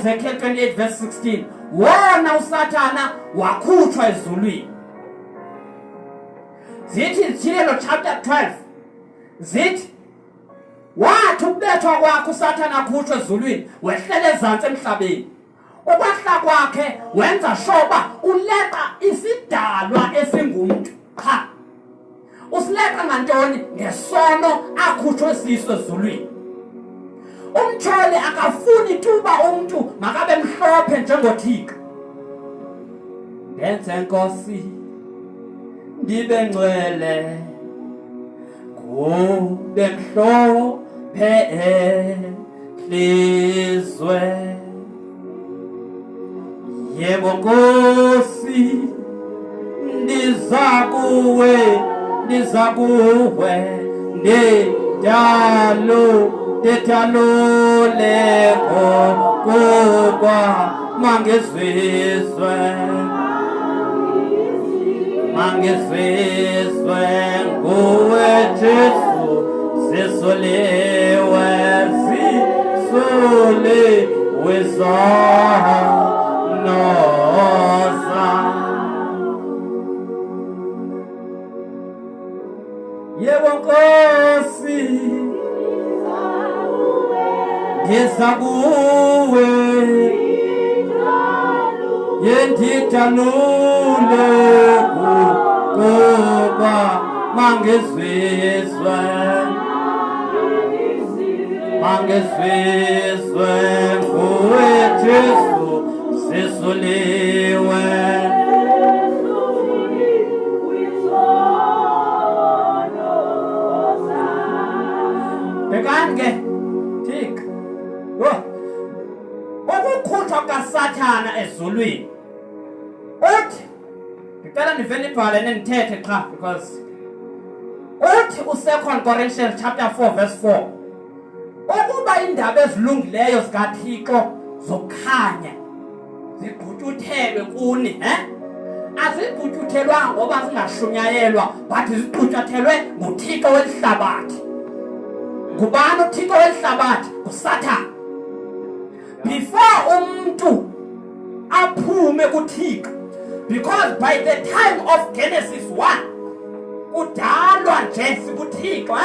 Ezekiel 28 verse 16. Wona uSathana wakhutshwa ezulwini. Zithi Ezekiel chapter 12. Zithi wathi ukubethwa kwakhe uSathana akhutshwe ezulwini wehlele ezantsi emhlabeni. Ukwahla kwakhe wenza shoba uleqa isidalwa esingumuntu. Ha. Usileqa ngantoni? Ngesono akhutshwe siso ezulwini. Umthole akafuni tuba umuntu makabe mhlophe njengothika. Ndenze Nkosi ndibe ngcwele kube mhlophe enhlizwe. Yebo Nkosi ndiza kuwe Detaloleko kokwa mangezizwe nguwe Jesu zisoliwe zanoza. Yebo Nkosi ndiza kuwe yenditalule kuba mangezizwe nguwe Jesu sisoliwe. Bekange tik ukukhutshwa kaSathana ezulwini. Uthi ngicela nivele ibhale nendithethe qha because uthi u2 Corinthians chapter 4 verse 4 ukuba indaba ezilungileyo zikaThixo zokukhanya zigqutyuthelwe kuni azigqutyuthelwa ngoba zingashunyayelwa but zigqutyuthelwe nguThixo welihlabathi. Ngubani uThixo welihlabathi? nguSathana. Before umuntu aphume kuThixo, because by the time of Genesis 1 kudalwa nje sikuThixo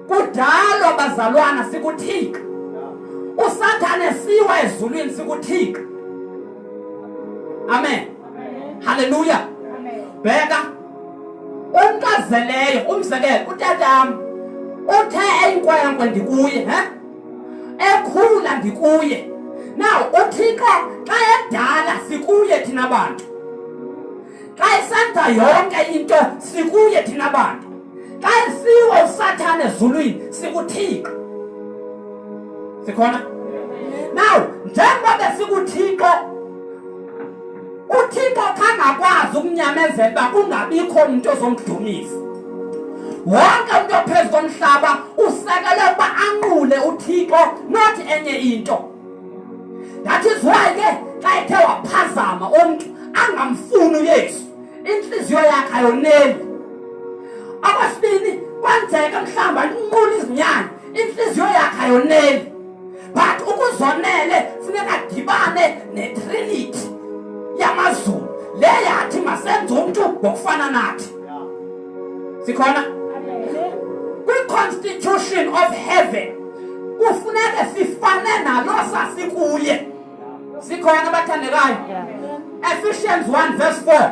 kudalwa bazalwana sikuThixo. uSathana siwa ezulwini sikuThixo. Amen. Hallelujah. Bheka unkazeleyo umzekelo utatam uthe eyinkwenkwe ndikuye ekhula ndikuye. Now uThixo xa edala sikuye thina bantu. Xa esenza yonke into sikuye thina bantu. Xa siwa uSathana ezulwini sikuThixo. Sikhona? Now njengoba sikuThixo uThixo kangakwazi ukunyamezela uba kungabikho umuntu ozomdumisa. Wonke umuntu ophezu komhlaba usekele ukuba anqule uThixo not enye into. That is why ke xa ethe waphazama umuntu angamfuni uYesu inhliziyo yakhe ayoneli. Akwasibini kwenzeka mhlamba inqula izinyanya inhliziyo yakhe ayoneli. But ukuzonele funeka dibane neTrinity yamazulu le yathi masenze umuntu ngokufana nathi. Sikhona? Kwi-constitution of heaven kufuneka sifane nalo sasikuye. Sikhona bathandekayo? Ephesians 1 verse 4.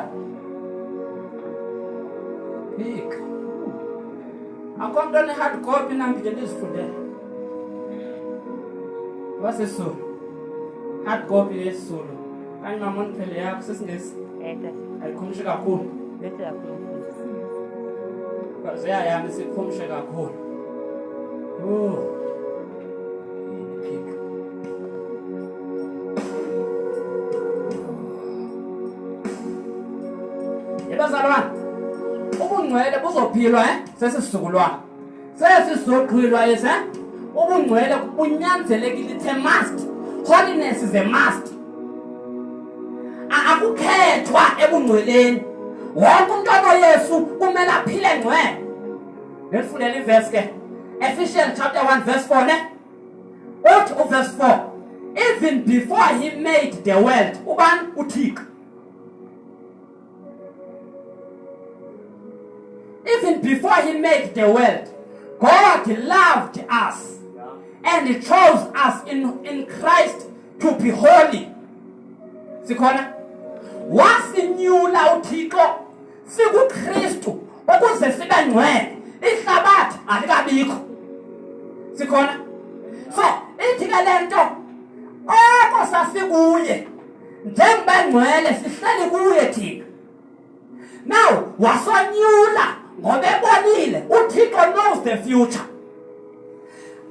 Akho mntu one-hard copy nangike ndizifundele. Wasesulu. Hard copy yesulu. Kanye mama niphele yakho sesingesi. Ayikhumshe kakhulu. Bese kakhulu. Ziyayami sikhumshe kakhulu. Yebazalwana ubungcwele buzophilwa sesisizukulwana. Sesizoqhilwa ubungcwele bunyanzelekile. It's a must. Holiness is a must. Akukhethwa ebungcweleni. Wonke umuntu onoYesu kumele aphile ngcwele. Ngifundele iverse ke. Ephesians chapter 1 verse 4 uthi uverse 4. Even even before he made the world, ubani uThixo. Even before he made the world, God loved us and he chose us in Christ to be holy. Sikhona? Wasinyula uThixo sikuKristu ukuze sibe ngcwele. Ihlabathi alikabikho. Sikhona? So, ithi ke lento sasikuye njengoba ngcwele sihleli kuye thina. Now, wasonyula ngoba ebonile uThixo knows the future.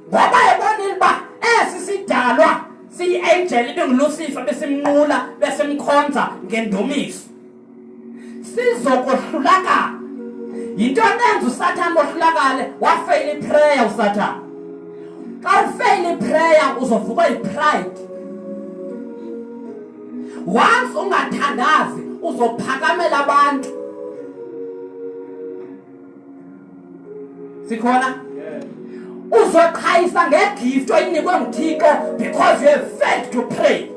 Ngoba ebonile ba sisidalwa siyi-angel ibinguLucifer besimnqula besimkhonza ngendumiso. Sizokohlulaka. Yinto nenza uSathane bohlulakale wafeyila iprayer uSathane. Xa ufeyila iprayer uzovuka ipride. Once ungathandazi uzophakamela abantu. Sikhona? Uzoqhayisa ngegift oyinikwe nguThixo because you have failed to pray.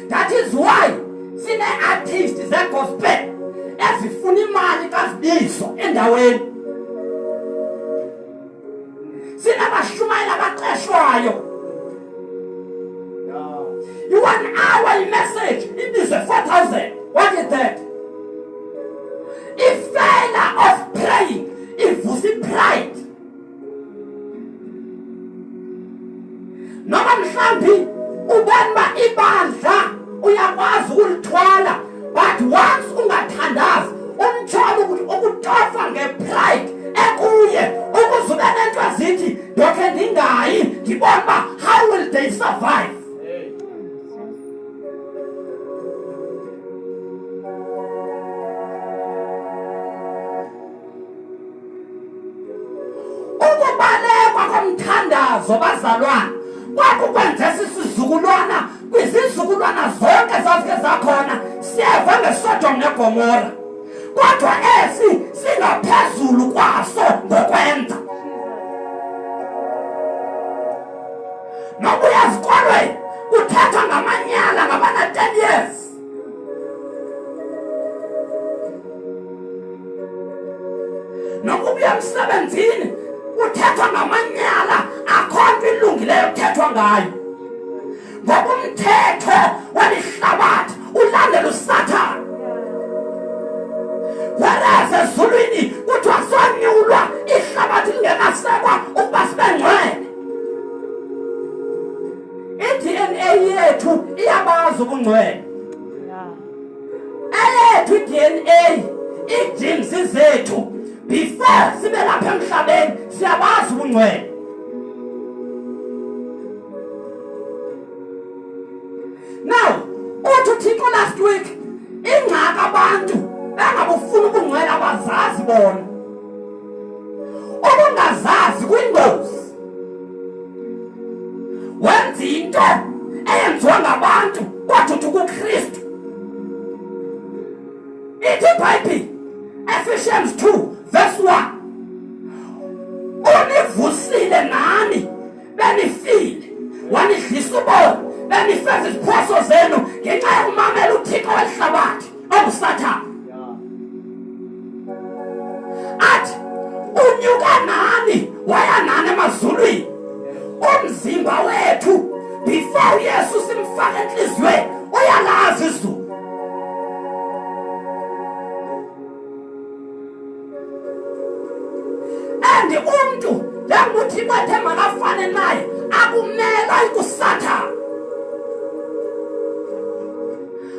That is why sine-artist ze-gospel ezifuna imali kazibizo endaweni. Sinabashumayeli abaqeshwayo. You 1 hour message, it is a 4,000. What is that? If failure of praying, if you see pride. Noma mhlambi ubamba ibandla uyakwazi ukulithwala, but once ungathandazi umthola ukutofa ngepride ekuye ukuzube nento azithi dokhe ndingayi ngibona how will they survive. Ukubalekwa komthandazo bazalwana kwakukwenza sisizukulwana kwizizukulwana zonke zazike zakhona siyeva ngeSodom neGomora, kodwa esi singaphezulu kwaso ngokwenza. Nokuya ezikolweni kuthethwa ngamanyala ngabana 10 years. Nokubuya emsebenzini kuthethwa ngamanyala akhonto ilungileyo kuthethwa ngayo. Ngoba umthetho welihlabathi ulandela uSathane. Whereas ezulwini kuthiwa sonyulwa ihlabathi lingenasekwa ukuba sibe ngcwele. I-DNA yethu iyabazi ubungcwele. Eyethu i-DNA, ii-genes zethu before sibe lapha emhlabeni siyabazi ubungcwele. Now, uthi uThixo last week ingxaki abantu bangabufuna ubungcwele abazazi bona. Ukungazazi kuyingozi. Wenza into eyenziwa ngabantu kodwa uthi kuKristu. Ithi iBhayibhile Ephesians 2 verse 1. Univusile nani benifile wanidlisa uboya benifeza iziphoso zenu ngenxa yokumamela uThixo welihlabathi onguSathane. Athi unyuka nani waya nani emazulwini. Umzimba wethu before uYesu simfaka enhliziyweni uyalazi izulu. And umuntu languthi bathe makafane naye akumela ikuSathane.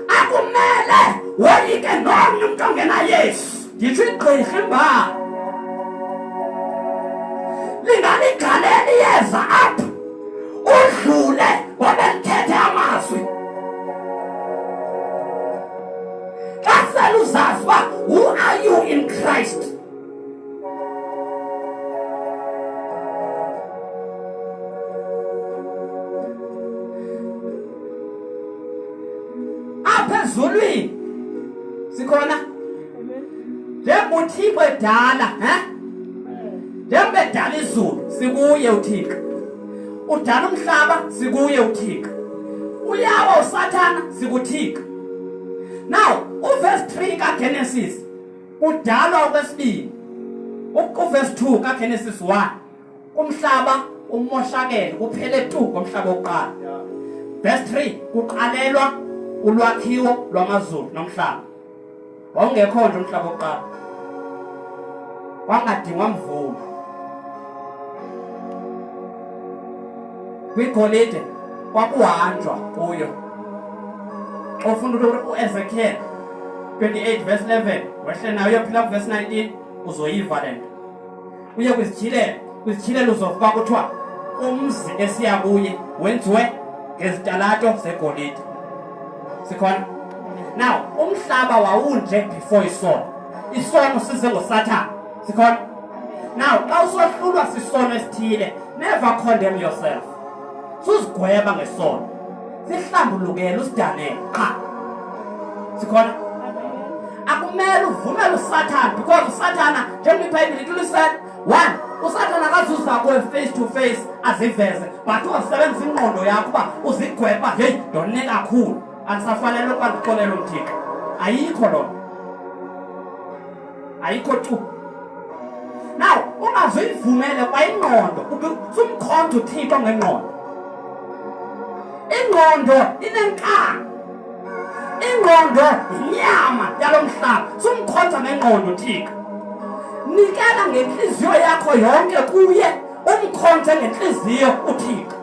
Akumele woyike nomnye umuntu ongena Yesu. Ngitsho igqirha imbala lingaligalela iyeza apha udlule ngoba lithethe amazwi. Kasele uzazi uba who are you in Christ? Apha ezulwini sikhona njengoba uThixo edala, njengoba edala izulu sikuye uThixo. udala umhlaba sikuye uThixo, uyawa uSathana sikuThixo. Now uverse 3 kaGenesis udalwa okwesibili, uverse 2 kaGenesis 1 umhlaba umoshakele kuphele tu komhlaba oqala. Verse 3 kuqalelwa ulwakhiwo lwamazulu nomhlaba, wawungekho nje umhlaba oqala, wangadingwa mvula. Kwigolide kwakuhanjwa kuyo. Ufunda uEzekiel 28 verse 11 wehle nayo uyophila ku verse 19 uzoyiva lento. Uye kwizithilelo uzovuka kuthiwa umzi esiya kuye wenziwe ngezitalato zegolide. Sikhona? Now umhlaba wawunje before isono size ngoSathana. Sikhona? Now xa usohlulwa sisono esithile, never condemn yourself. Susigweba ngesono, sihlambulukele usidanele qha. Sikhona? Akumele uvumele uSathana, because uSathana njengoba iBhayibheli lithi lisel 1 uSathana akazuza kuwe face to face aziveze, but usebenzisa ingqondo yakho uba uzigweba, hey ndonne kakhulu angisafanele ukuba ndixolele uMthixo. Ayikho loo, ayikho tu. Now ungazuyivumele kwa ingqondo sumkhonto uThixo ngengqondo. Ingqondo inenkani, ingqondo inyama yalo mhlaba, sumkhonza ngengqondo uThixo. Nikela ngenhliziyo yakho yonke kuye, umkhonze ngenhliziyo uThixo.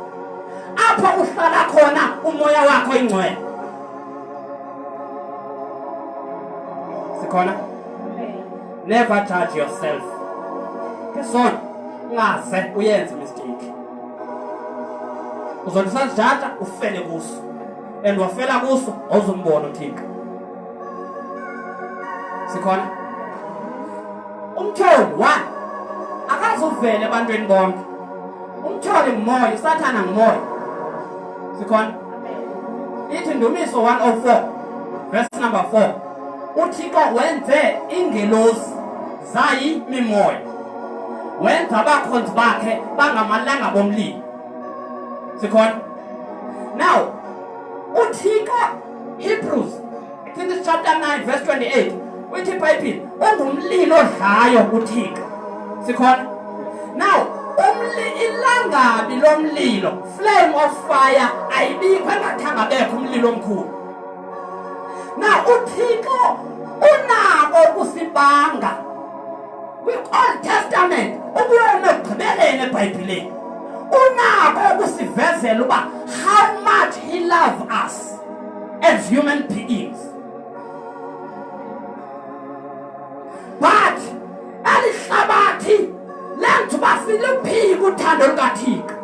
Apho uhlala khona umoya wakho ingcwele. Sikhona? Never judge yourself. Kesona ungaze uyenze mistake. Uzondisajada ufele kuso, and wafela kuso awuzombona uThixo. Sikhona? Umtholi 1 akazuvele ebantwini bonke. Umtholi ngumoya, uSathana ngumoya. Sikhona? Ithi Ndumiso 104 verse number 4 uThixo wenze ingelosi zayimimoya, wenza abakhonzi bakhe bangamalanga bomlilo. Sikhona? Now uThixo, Hebrews chapter 9 verse 28 uthi iBhayibheli ungumlilo odlayo uThixo. Sikhona? Now ilangabi lomlilo, flame of fire, ayibikho engathanga bekho umlilo omkhulu. Now uThixo unako ukusibanga kwi-Old Testament, ukuyona ekugqibeleni eBhayibhelini unako ukusivezela uba how much he loves us as human beings. But alihlabathi lenza uba siluphike uthando lukaThixo.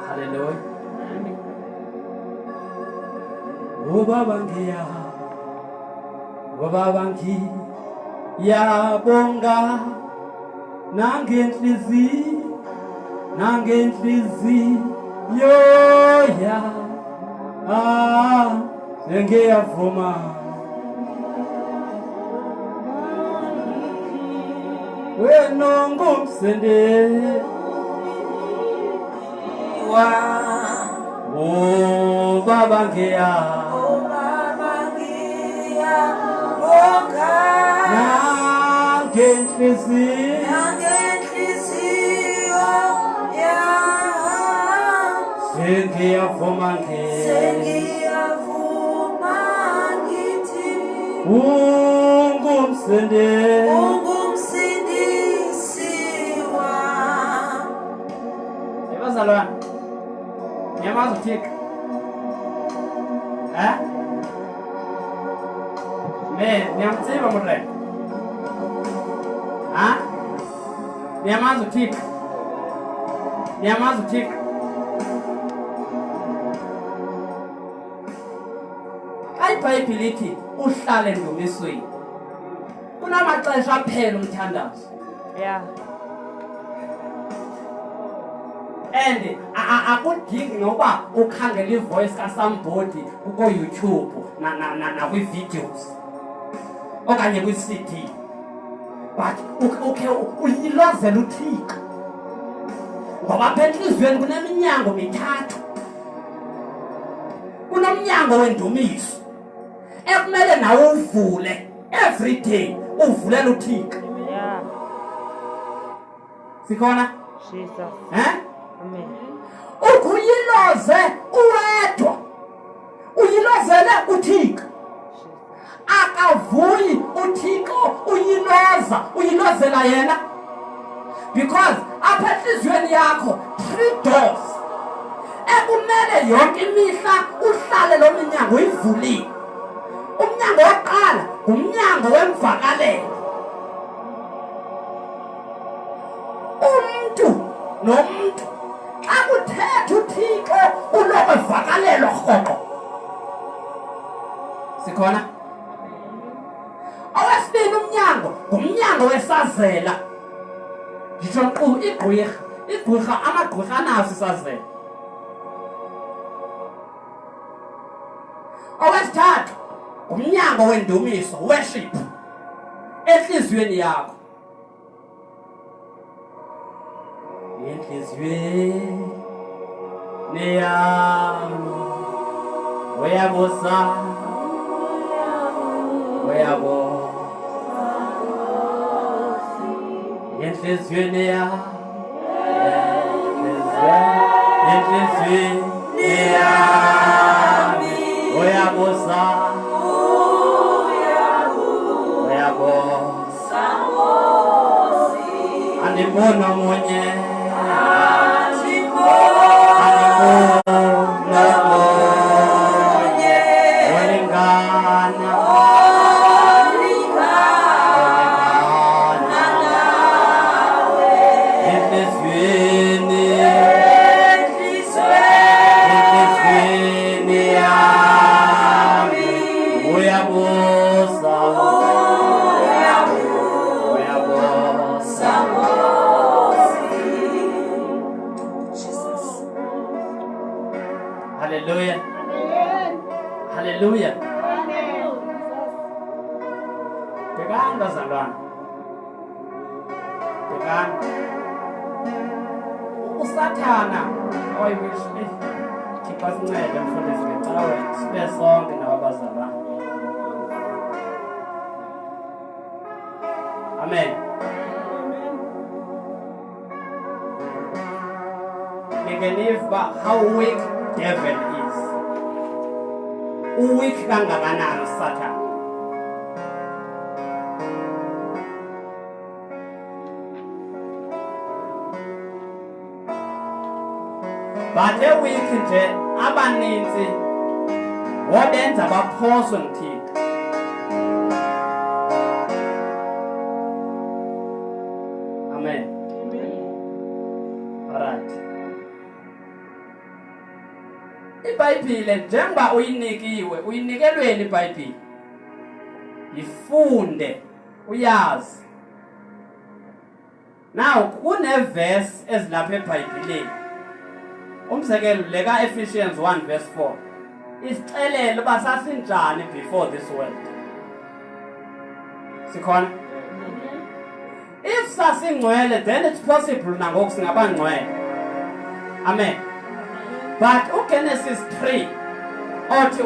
Hallelujah. Ubaba ngiyabonga nangenhliziyo ngiyavuma wena ngumsende Baba ngiyabonga nangenhliziyo ngiyavuma ngithi ungumsindisi wami. Bazalwane, ngiyamazi uThixo. Niyamtsiba mothe. Niyamazi uThixo. Niyamazi uThixo. iBhayibheli lithi uhlale endumisweni. Kunamaxesha aphela umthandazo. Yeah. And akudingi noba ukhangela ivoice kaSomebody ku YouTube na kwi-videos okanye kwi-CD. but ukhe uyilozela uThixo ngoba apha enhliziyweni kuneminyango mithathu. Kunomnyango wendumiso ekumele nawe uvule every day, uvulela uThixo. Yeah. Sikhona? Jesus. Amen. Ukuyiloze uwedwa, uyilozele uThixo. Akavuyi uThixo uyilozela yena, because apha enhliziyweni yakho 3 doors ekumele yonke imihla uhlale lo minyango uyivulile. Umnyango wokuqala umnyango wemvakalelo. Umuntu nomuntu akuthethe uThixo ulokuvakalelwa rhoqo. Sikhona? Owesibili umnyango ngumnyango wesazela. Ngisho nkqu igqwirha amagqwirha anaso isazela. Owesithathu umnyango wendumiso, worship, enhliziyweni yakho. Enhliziyweni yami uyabusa, uyabusa. Enhliziyweni yami, enhliziyweni yami uyabusa, uyabusa. Andibona omunye, Hallelujah. Hallelujah. Bhekani bazalwane. Bhekani. Usathana oyiwish Thixo asincede mfundisi ngicela sibe sonke nabazalwane. Amen. Believe how weak devil is. Weak kangakanani Satan. But weak nje abaninzi wabenza baphoswe nguThixo. Amen. Alright. iBhayibhile njengoba uyinikelweni iBhayibhile ifunde uyazi. Now kuneverse ezilapha eBhayibhelini. Umzekelo leka Ephesians 1 verse 4 isixelele uba sasinjani before this world. Sikhona? If sasingcwele then it's possible nangoku singabangcwele. Amen. But uGenesis 3 othi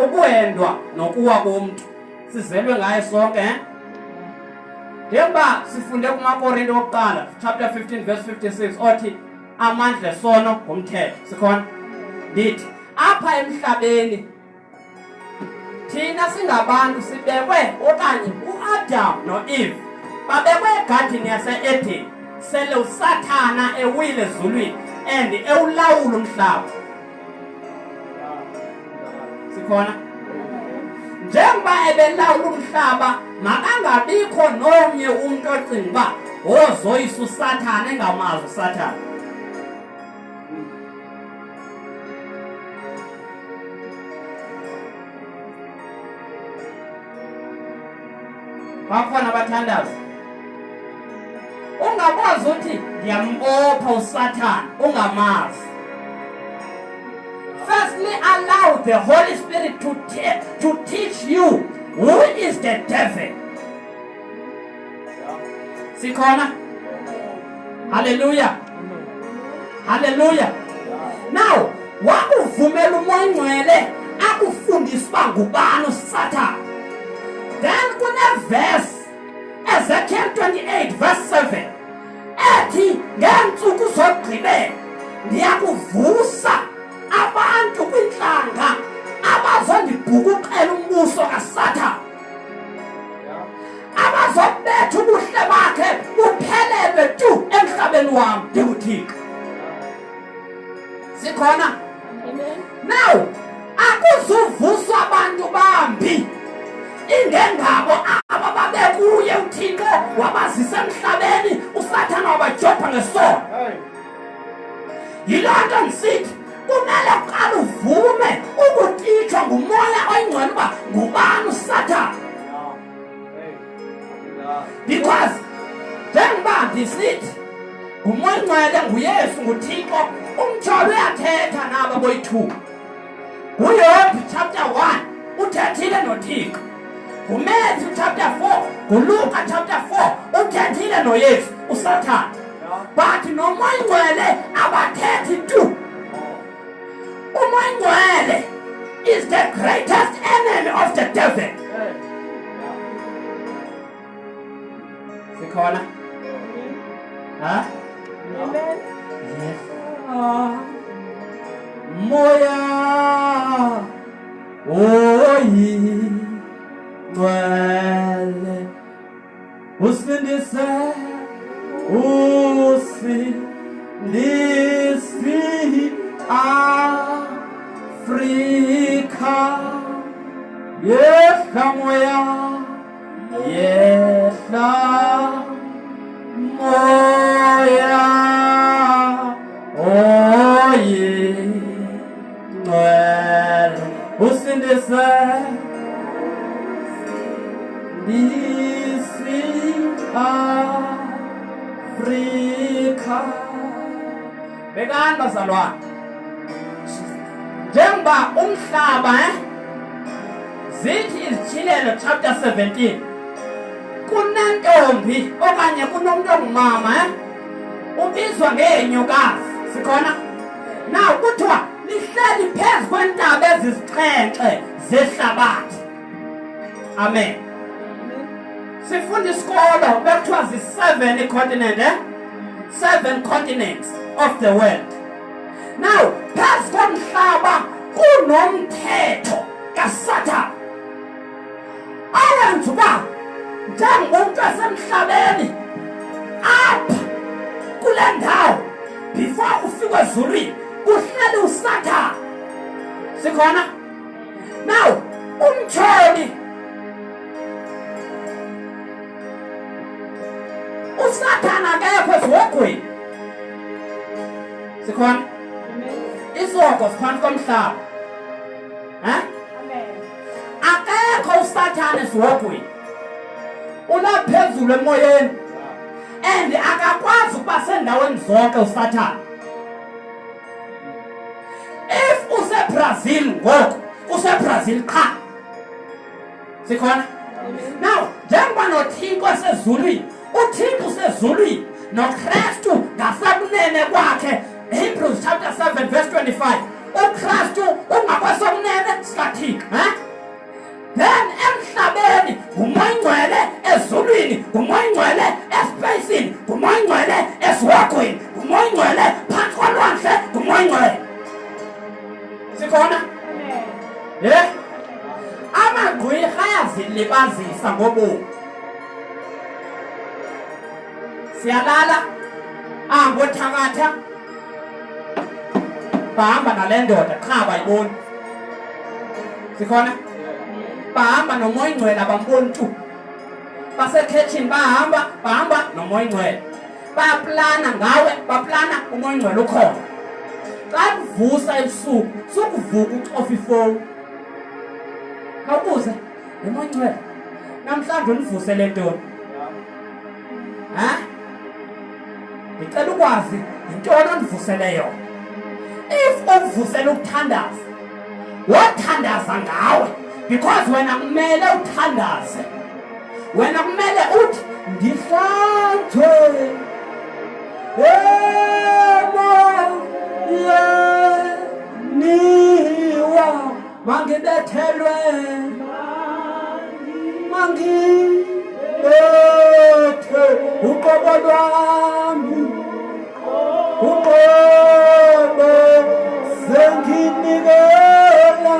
ukuhendwa nokuwa komuntu sizelwe ngaye sonke Njengoba sifunde kumaKorinto wokuqala chapter 15 verse 56 othi amandla sono ngumthetho. Sikhona? Ndithi apha emhlabeni thina singabantu sibekwe okanye uAdam noEve babekwe egadini yase-Eden sele uSathana ewile ezulwini and ewulawula umhlaba. Sikhona? Njengoba ebelawula umhlaba makangabikho nomnye umuntu ocinga uba ozoyisa uSathana engamazi uSathana. Bakhona abathandazi ungakwazi uthi ngiyambopha uSathana ungamazi. Firstly, allow the Holy Spirit to teach you who is the devil. Sikhona? Hallelujah. Amen. Hallelujah. Now, wakuvumela umoya ngcwele akufundiswa ngubani uSathane. Then kune-verse Ezekiel 28 verse 7 ethi ngeentsuku zokugqibela ndiyakuvusa abantu kwintlanga abazondibhukuqela umbuso kaSathane, abazobetha ubuhle bakhe buphelele tu emhlabeni wam ndinguThixo. Sikhona? Amen. Now, akuzuvuswa abantu bambi ingengabo aba babekuye uThixo wabazisa emhlabeni uSathane wabajopha ngesono. Yiloo nto ndisithi kumele uqale uvume ukutitshwa ngumoya oyingcwele uba ngubani uSathane. Because njengoba ndisithi ngumoya oyingcwele nguYesu nguThixo, umtsholo uyathetha nabo boyithuba. nguYob chapter 1 uthethile noThixo. nguMatthew chapter 4, nguLuka chapter 4 uthethile noYesu uSathane. But nomoya oyingcwele abathethi tu. Umoya oyingcwele is the greatest enemy of the devil. Sikhona? Huh? Amen. Yes. Moya oyingcwele usindise Afrika. Yehla moya, yehla moya oyingcwele usindise Afrika. Bekani bazalwane, njengoba umhlaba zithi izitshilelo chapter 17 kunentombi okanye kunomuntu ongumama ubizwa ngeenyokazi. Sikhona? Now kuthiwa lihleli phezu kwentaba ezisixhenxe zehlabathi. Amen. Sifunda isikolo bekuthiwa zi-7 continent, 7 continents of the world. Now phezu komhlaba kunomthetho kaSathane awenza uba njengomuntu wasemhlabeni apha kule ndawo before ufike ezulwini kuhleli uSathane. Sikhona? Now umtsholi uSathane akekho ezihogweni. Sikhona? Isoko siphansi komhlaba. Akekho uSathane ezihogweni. Unaphezulu emoyeni and akakwazi ukuba sendaweni zonke uSathane. If useBrazil ngoku useBrazil qha. Sikhona? Now njengoba noThixo esezulwini, uThixo usezulwini noKristu ngasekunene kwakhe. Hebrews chapter 7 verse 25 uKristu ungakwesokunene sikaThixo. Then emhlabeni ngumoya oyingcwele, ezulwini ngumoya oyingcwele, espacini ngumoya oyingcwele, esihogweni ngumoya oyingcwele, phansi kolwandle ngumoya oyingcwele. Sikhona? Amagqwirha ayazilibazisa ngobomi. Siyalala ngothakatha bahamba nale ndoda qha bayiboni. Sikhona? Bahamba nomoya oyingcwele abamboni tu. Basekitchen bahamba nomoya oyingcwele. Bayaplana ngawe, baplana umoya oyingcwele ukhona. Xa kuvusa ebusuku sukuvuka ucofa ifowuni. Khawubuze umoya oyingcwele namhlanje univusele ntoni? Ngicela ukwazi yintoni ondivusele yona. If uvusela ukuthandaza, wothandaza ngawe because wena kumele uthandaze. Wena kumele uthi ndihlanjwe emoyeniwa mangibethelwe mangibethe uqobo lwami uqobo senginikela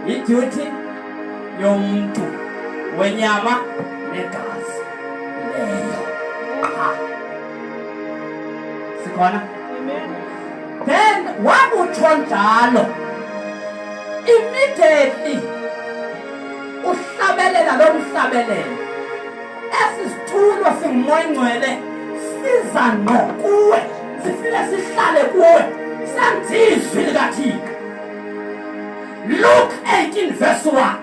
iduty yomuntu wenyama negazi leyo. Sikhona? Then wakutsho njalo immediately uhlabelela lo mhlabelelo esi sithulo singumoya ingcwele siza ngqo kuwe sifike sihlale kuwe senzizwi likaThixo. Luke 18 verse 1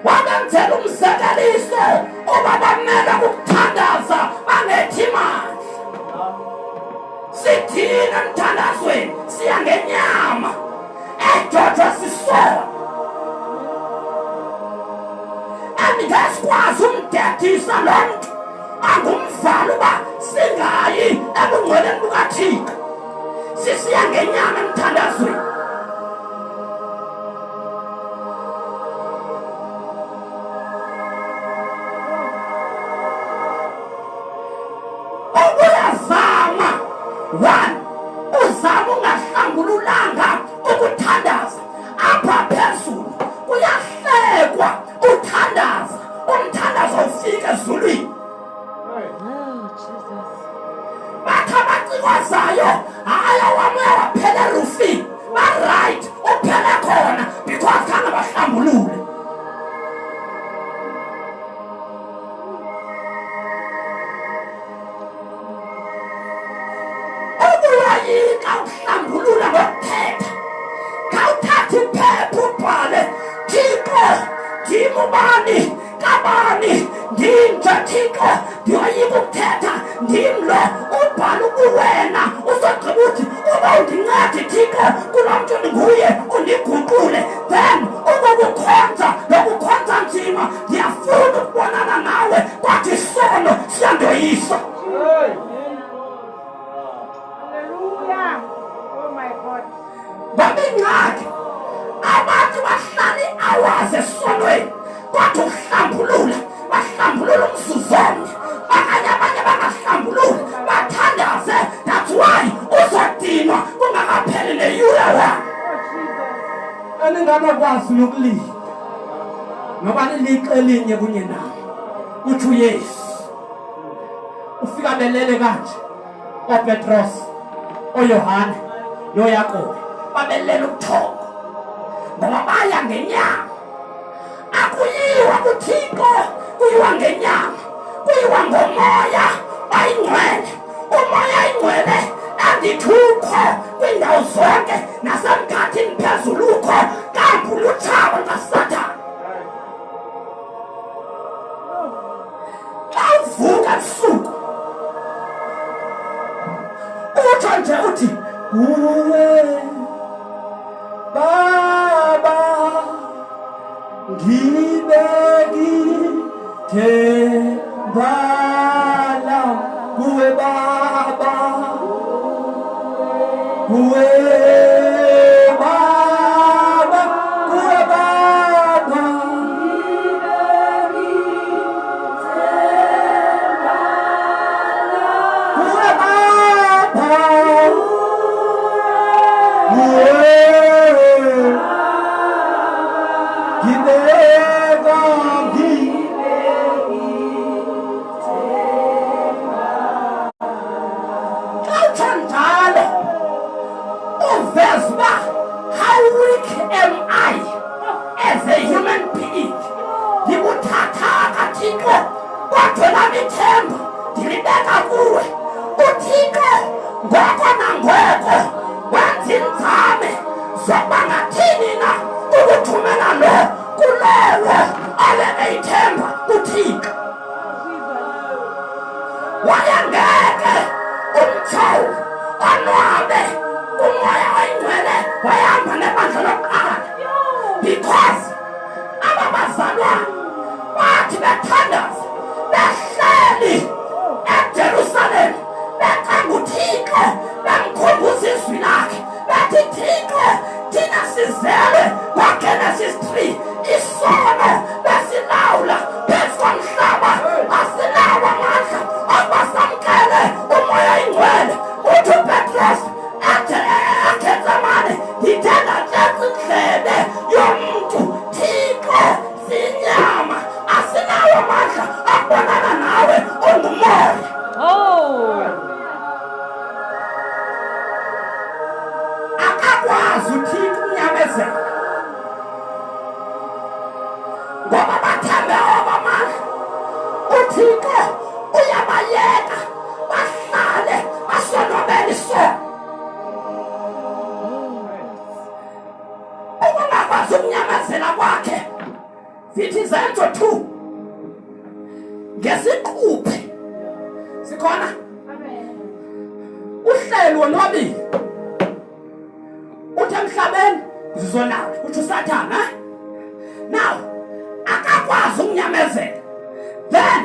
wabenzela umzekeliso oba bamele ukuthandaza bangethi manje. Sithina emthandazweni siya ngenyama ejojwa sisona andisikwazi umdedisa lo mntu angumvalo uba singayi ebungcweleni bukaThixo sisiya ngenyama emthandazweni. One, uzama ungahlambululanga ukuthandaza apha phezulu kuyahlekwa uthandaza umthandazo ufike ezulwini. Bathi abacikwazayo hayi awamoya waphela erufini ba-right uphele khona because khange bahlambulule. Uhlambulula ngokuthetha khawuthatha iphepha ubhale Thixo ndimubani kabani ndinje Thixo ndiyoyika ukuthetha ndimlo ubhale ubuwena uzogqiba uthi uba undincede Thixo kulo mntu ndinguye undiguqule then ukukukhonza nokukhonza nzima ndiyafuna ukubonana nawe kwathi isono siyandoyisa. Babingcaki abantu bahlala i-hours esonweni kodwa uhlambulula bahlambulula umzuzu omnye bakanye abanye bangahlambulula bathandaze. That's why uzodinwa kungakapheli neyure 1 eningakwazi nokulinda noba niliqe elinye kunye nawe uthi uYesu ufika belele kanje oPetros oYohane noYakobo babelela ubuthongo ngoba baya ngenyama. Akuyiwa kuThixo kuyiwa ngenyama kuyiwa ngomoya oyingcwele. Umoya oyingcwele andithukho kwindawo zonke nasemkhathini phezulu ukho kambe lutshaba ngaSathane. Xa uvuka ebusuku utsho nje uthi uwe Baba ngibekithemba Uwe Baba, Uwe Baba, Uwe Baba, Uwe Baba, Uwe how weak am I as a human being? Ndibuthathaka Thixo, kodwa namithemba ndilibeka kuwe. uThixo ngoko nangoko wenza inzame zokuba ngathini na ukuthumela lo kuleyo aleke ithemba kuThixo. Wayangeke umthowu anwabe umoya oyingcwele wayahamba nebandla lokuqala, because ababazalwa bathi bethandaza behleli eJerusalem becanga uThixo bemkhumbuza izwi lakhe bethi Thixo thina sizelwe ngoGenesis 3 isono besilawula phezu komhlaba asinawo amandla okuba samkele umoya oyingcwele. uthi uPetros akhethamane ndithanda nhlezi indlebe yomuntu. Thixo sinyama asinawo amandla akubonana nawe ungumoya. Akakwazi uThixo ukunyamezela ngoba bathembe obamandla. uThixo uyabayeka bahlale basonwabele isono. Ukungakwazi ukunyamezela kwakhe zithi Izenzo 2 ngesiquphe sikhona uhlelo lonwabile uthi emhlabeni zizolala uthi uSathane now akakwazi ukunyamezela. Then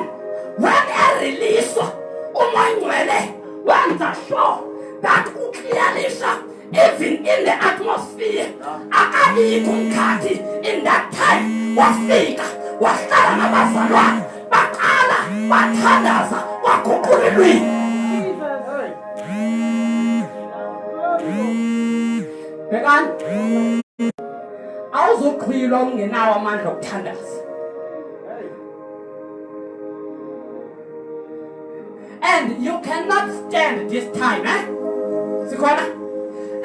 when ereleaswa umoya oyingcwele wenza sure that uclearisha even in the atmosphere akabikho umkhathi in that time wafika wahlala nabazalwane baqala bathandaza waguqula ilwimi. Bekani awuzuqhilwa ungenawo amandla okuthandaza. And you cannot stand this time, sikhona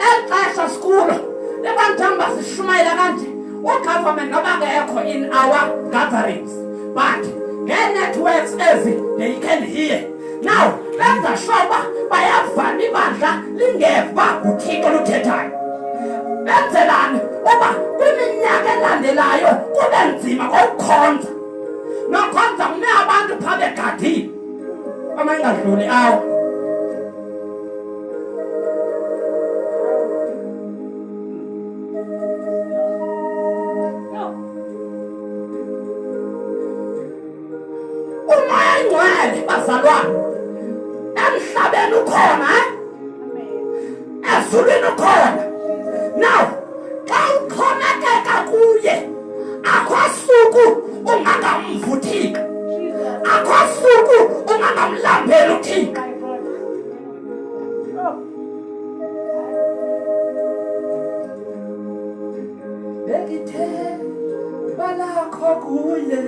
exesha skulu lebantamba sishumayela kanje ugovernment noba ngekho in our gatherings, but nge-networks ezi they can hear. Now benza sure bayavana ibandla lingeva uThixo luthethayo. Benzelani uba kwiminyaka elandelayo kube nzima ngokukhonza nokhonza kume abantu phaa begadile amangadluli awo. Umoya oyingcwele bazalwane emhlabeni ukhona, ezulwini ukhona. Now xa uxhomekeka kuye akho suku ungangamva uThixo, akho suku ungangamlambela uThixo. Bekithemba lakho kuye,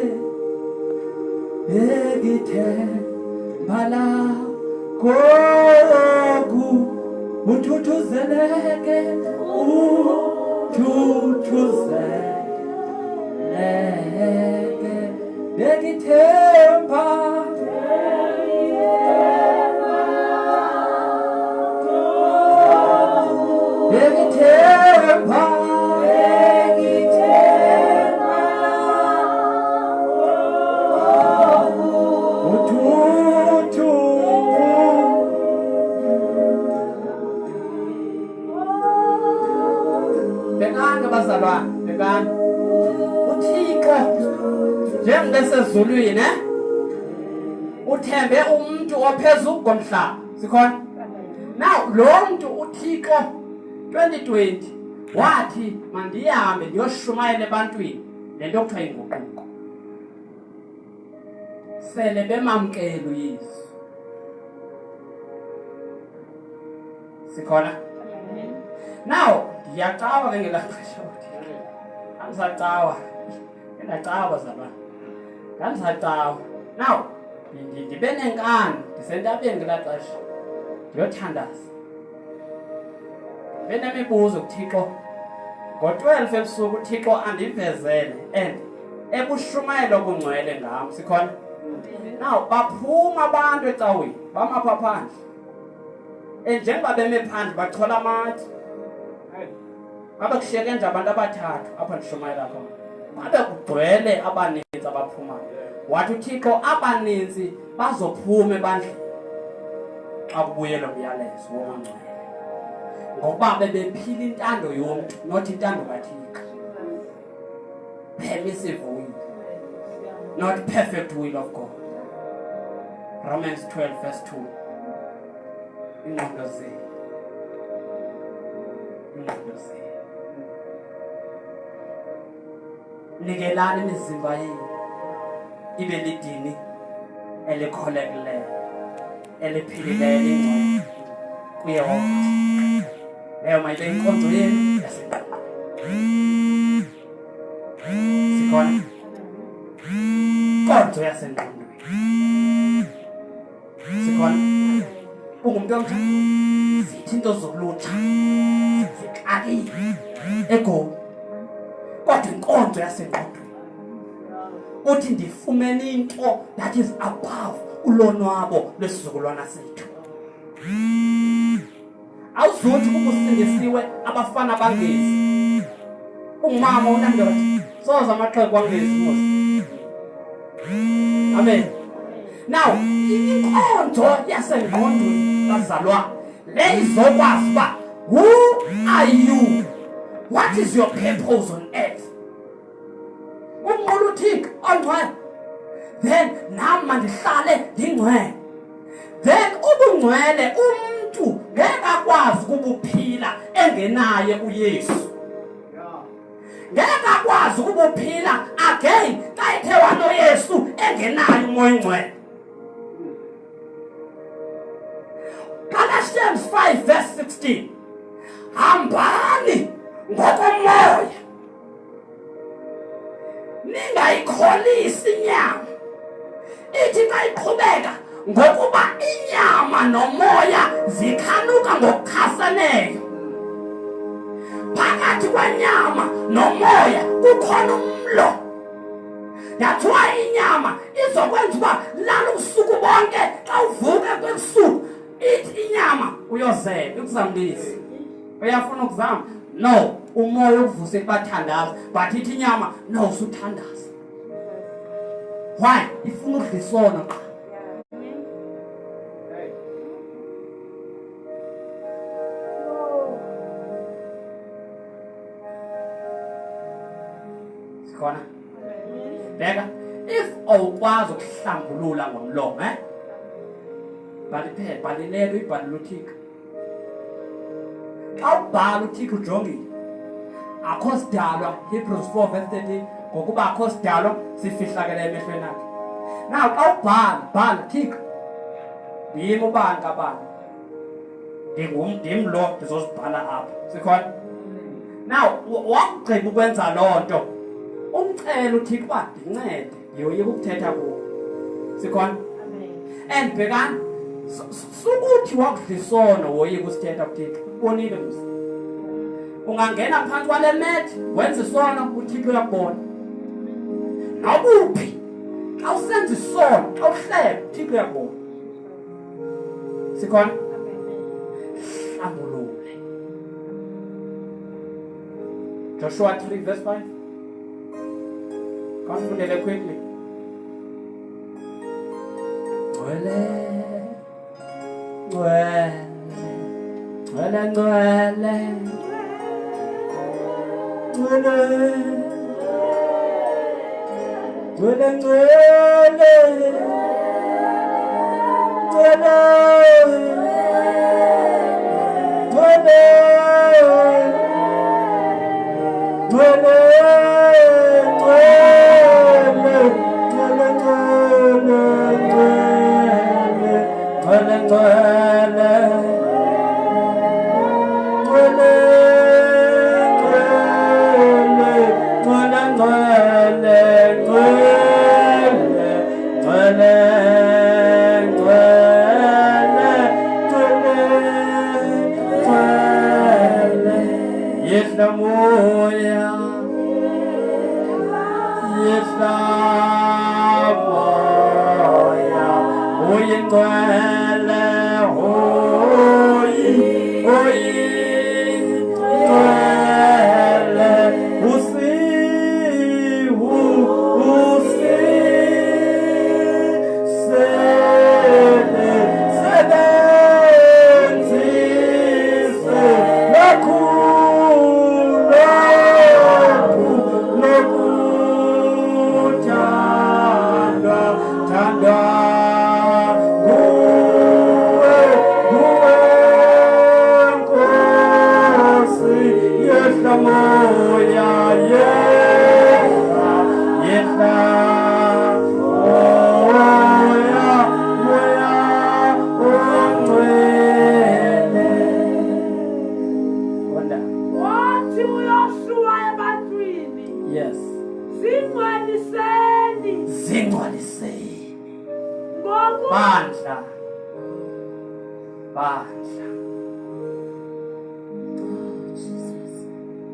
bekithemba lakho uthuthuzeleke, uthuthuzeleke, bekithemba bekithemba bazalwane. Bekani uThixo njengesezulwini uthembe umuntu umuntu ophezulu komhlaba sikhona now lo muntu uThixo 2020 wathi mandihambe ndiyoshumayela ebantwini lento okuthiwa inguquko sele bemamkela uYesu sikhona now ndiyacawa ke ngelaxesha angisacawa ndacawa zaba ngangisacawa now ndibe nenkani ndisentabeni ngelaxesha ndiyothandaza benemibuzo kuThixo ngo-12 ebusuku uThixo andivezele and ebushumayelo obungcwele ngam sikhona now baphuma abantu ecaweni bamapha phandle njengoba beme phandle bachola amathi babe kushiyeke nje abantu abathathu apha ndishumayela khona babe kugcwele abaninzi abaphumayo wathi uThixo abaninzi bazophuma ebandleni xa kubuyela umyalezo wobungcwele ngokuba bebephila intando yomntu not intando kaThixo permissive will not perfect will of God Romans 12 verse 2 ingqondo zethu nikelani imizimba yenu ibe lidini elikholekileyo eliphilileyo lingcwele kuye wonke leyo mayibe inkonzo yenu yasenqondweni sikhona inkonzo yasenqondweni sikhona ungumuntu omtsha zithi into zokulutsha zixakile egoli kodwa inkonzo yasenqondweni uthi ndifumene into that is above ulonwabo lwesizukulwana sethu awuzuthi kubusindisiwe abafana bangezi umama unandoda soza amaxhego wangezi mosi amen now inkonzo yasenqondweni bazalwa leyizokwazi uba who are you what is your purpose on earth unqula uThixo ongcwele then nami mandihlale ndingcwele then ubungcwele umuntu ngeke akwazi ukubuphila engenaye uYesu ngeke akwazi ukubuphila again xa ethe wanoYesu engenaye umoya ongcwele Galatians 5 verse 16 hambani ngokomoya ningayikholisi inyama ithi xa iqhubeka ngokuba inyama nomoya zikhanuka ngokukhasaneyo phakathi kwenyama nomoya kukhona umlo that's why inyama izokwenza uba lala ubusuku bonke xa uvuka kwebusuku ithi inyama uyozela ikuzambisi uyafuna ukuzama no umoya ukuvuse kubathandaza but ithi inyama no usuthandaza why ifuna ukudlisona qha sikhona beka if awukwazi ukuhlambulula ngomlomo balilelo ibhalo uThixo xa ubhala uThixo ujongile akho sidalwa Hebrews 4 verse 13 ngokuba akho sidalwa sifihlakele emehlweni akhe now xa ubhala Thixo yimi ubani kabani ndimlo ndizozibhala apha sikhona now wakugqiba ukwenza loo nto umcela uThixo uba ndincede ndiyoyika ukuthetha kuwo sikhona and bhekani sukuthi wakudlisona woyika usithetha kuThixo ubonile mzi ungangena phansi kwale methi wenza isono uThixo uyakubona nobuphi xa usenza isono xa uhlebe uThixo uyakubona sikhona hlambulule Joshua 3 verse 5 confundele quickly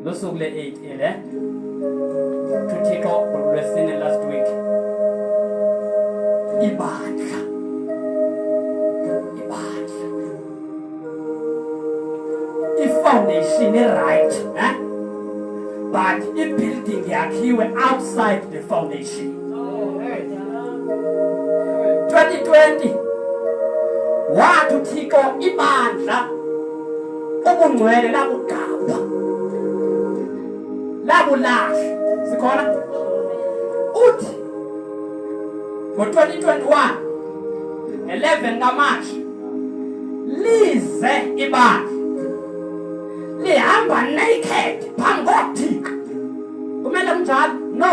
Lusuku 8 to take off lesson last week. Ibandla. Foundation right, but the building yakhiwe outside the foundation. 2020 wathi Thixo ibandla ubungcwele labugaba labulahle sikhona uthi ngo-2021 11 kaMarch lize ibandla lihamba naked phambi koThixo. Kumele kunjalo? No.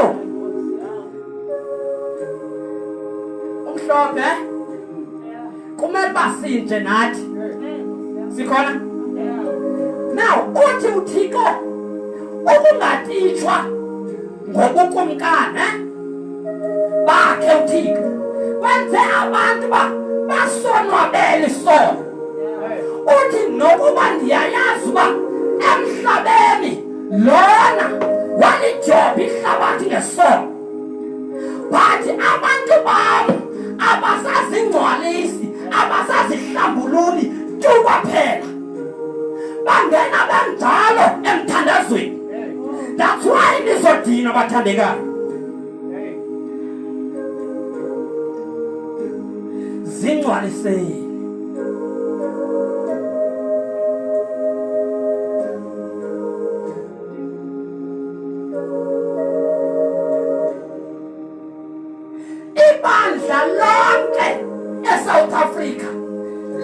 Umhlophe kumele basinje nathi sikhona. Now uthi uThixo ukungatitshwa ngobukumkani bakhe uThixo wenze abantu basonwabele isono. Uthi nokuba ndiyayazi uba emhlabeni lona walijobha ihlabathi ngesono, but abantu bam abasazingcwalisi abasazihlambululi tu kwaphela bangena benjalo emthandazweni. That's why nizodinwa bathandekayo. Zingcwaliseni. Ibandla lonke eSouth Africa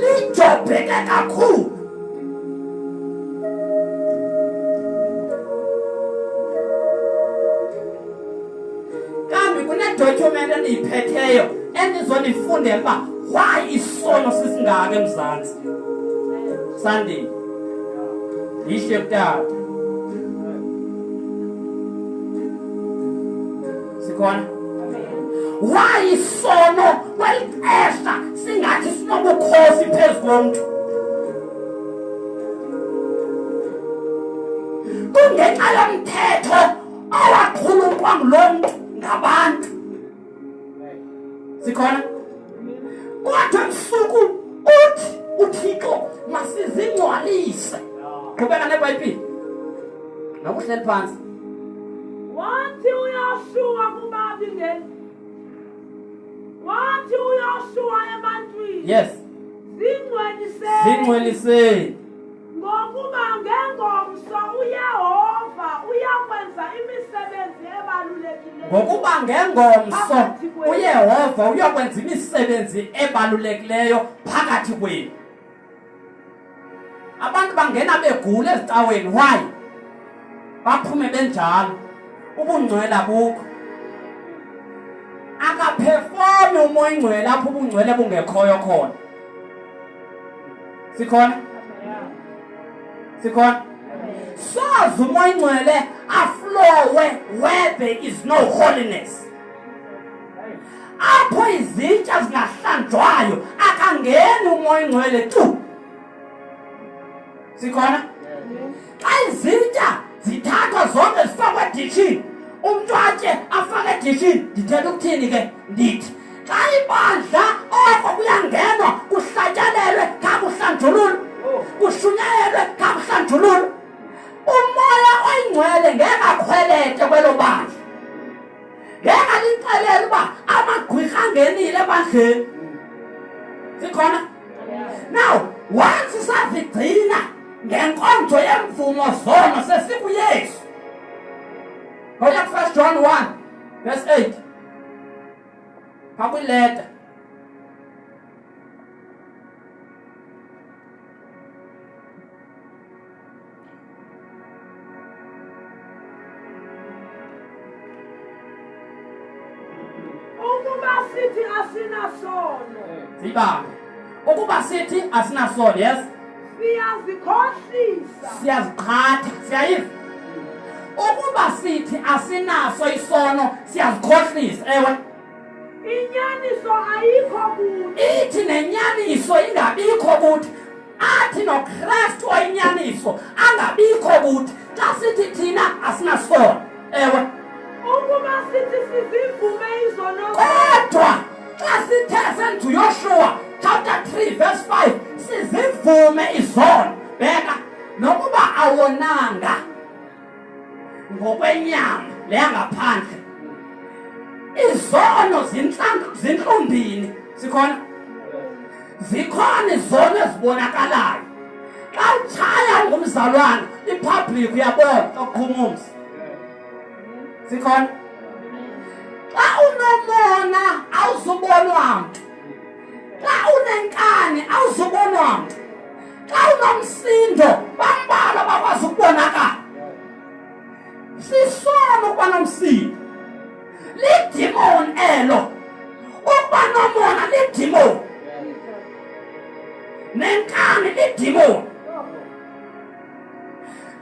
lijobheke kakhulu. Kambe kune-document endiyiphetheyo endizonifundela uba why isono sisingaka eMzantsi. Sunday yishe kutata sikhona. Why isono kwelixesha singathi sinobukhosi phezu komntu? Kungenxa yomthetho owaqulunqwa ngulo mntu ngabantu sikhona. Kodwa msuku uthi uThixo masizingcwalise. Qhubeka neBhayibhile nokuhleli phansi. Wathi uyashuka kubabingeli, wathi uyashuka ebantwini. Yes. Zingcweliseni. Ngokuba ngengomso uYehova uyakwenza imisebenzi ebalulekileyo. ngokuba ngengomso uYehova uyokwenza imisebenzi ebalulekileyo phakathi kwenu. Abantu bangena begula ezicaweni, why? Baphume benjalo, ubungcwele bukho. Akaperform umoya ingcwele lapho ubungcwele bungekhoyo khona. Sikhona? Sikhona? Soze umoya ingcwele aflowe where there is no holiness. Apho izitsha zingahlanjwayo akangeni umoya ingcwele tu. Sikhona? Xa izitsha zithathwa zonke zifakwe edishini, umuntu atye afake edishini, ndithetha ukuthini ke? Ndithi xa ibandla oko kuyangenwa kuhlatyalelwe kakuhlanjululwe, kushunyayelwe kakuhlanjululwe. Umoya oyingcwele ngeke akhwelete kwelo bandla, ngeke lixelele uba amagqwirha angenile ebandleni. Sikhona? Now once sizigcina ngenkonzo yemvumo zono sesikuYesu. Ngoya 1 John 1 verse 8. Kakwileta. Ukuba sithi asinasono, Sibambe. Ukuba sithi asinasono, yes? siyazikhohlisa. Siyaziqhatha, siyayiva. Ukuba sithi asinaso isono siyazikhohlisa, ewe. Inyaniso ayikho kuthi. Ithi nenyaniso ingabikho kuthi. Athi noKristu oyinyaniso angabikho kuthi. Xa sithi thina asinasono, ewe. Ukuba sithi sizivume izono Kodwa xa sithe senza uYoshua chapter 3 verse 5 sizivume izono, bheka nokuba awonanga ngokwenyama leyangaphandle, izono zinhlumbini. Sikhona? Zikhona izono ezibonakalayo. Xa utshaya ngumzalwana ipublic uyabona oqhuma umsi. Sikhona? Xa unomona awuzubonwa mntu, xa unenkani awuzubonwa mntu, xa unomsindo bambalwa bakwazi ukubonakala. Sisono ukuba nomsindo, lidimoni elo. Ukuba nomona lidimoni, nenkani lidimoni.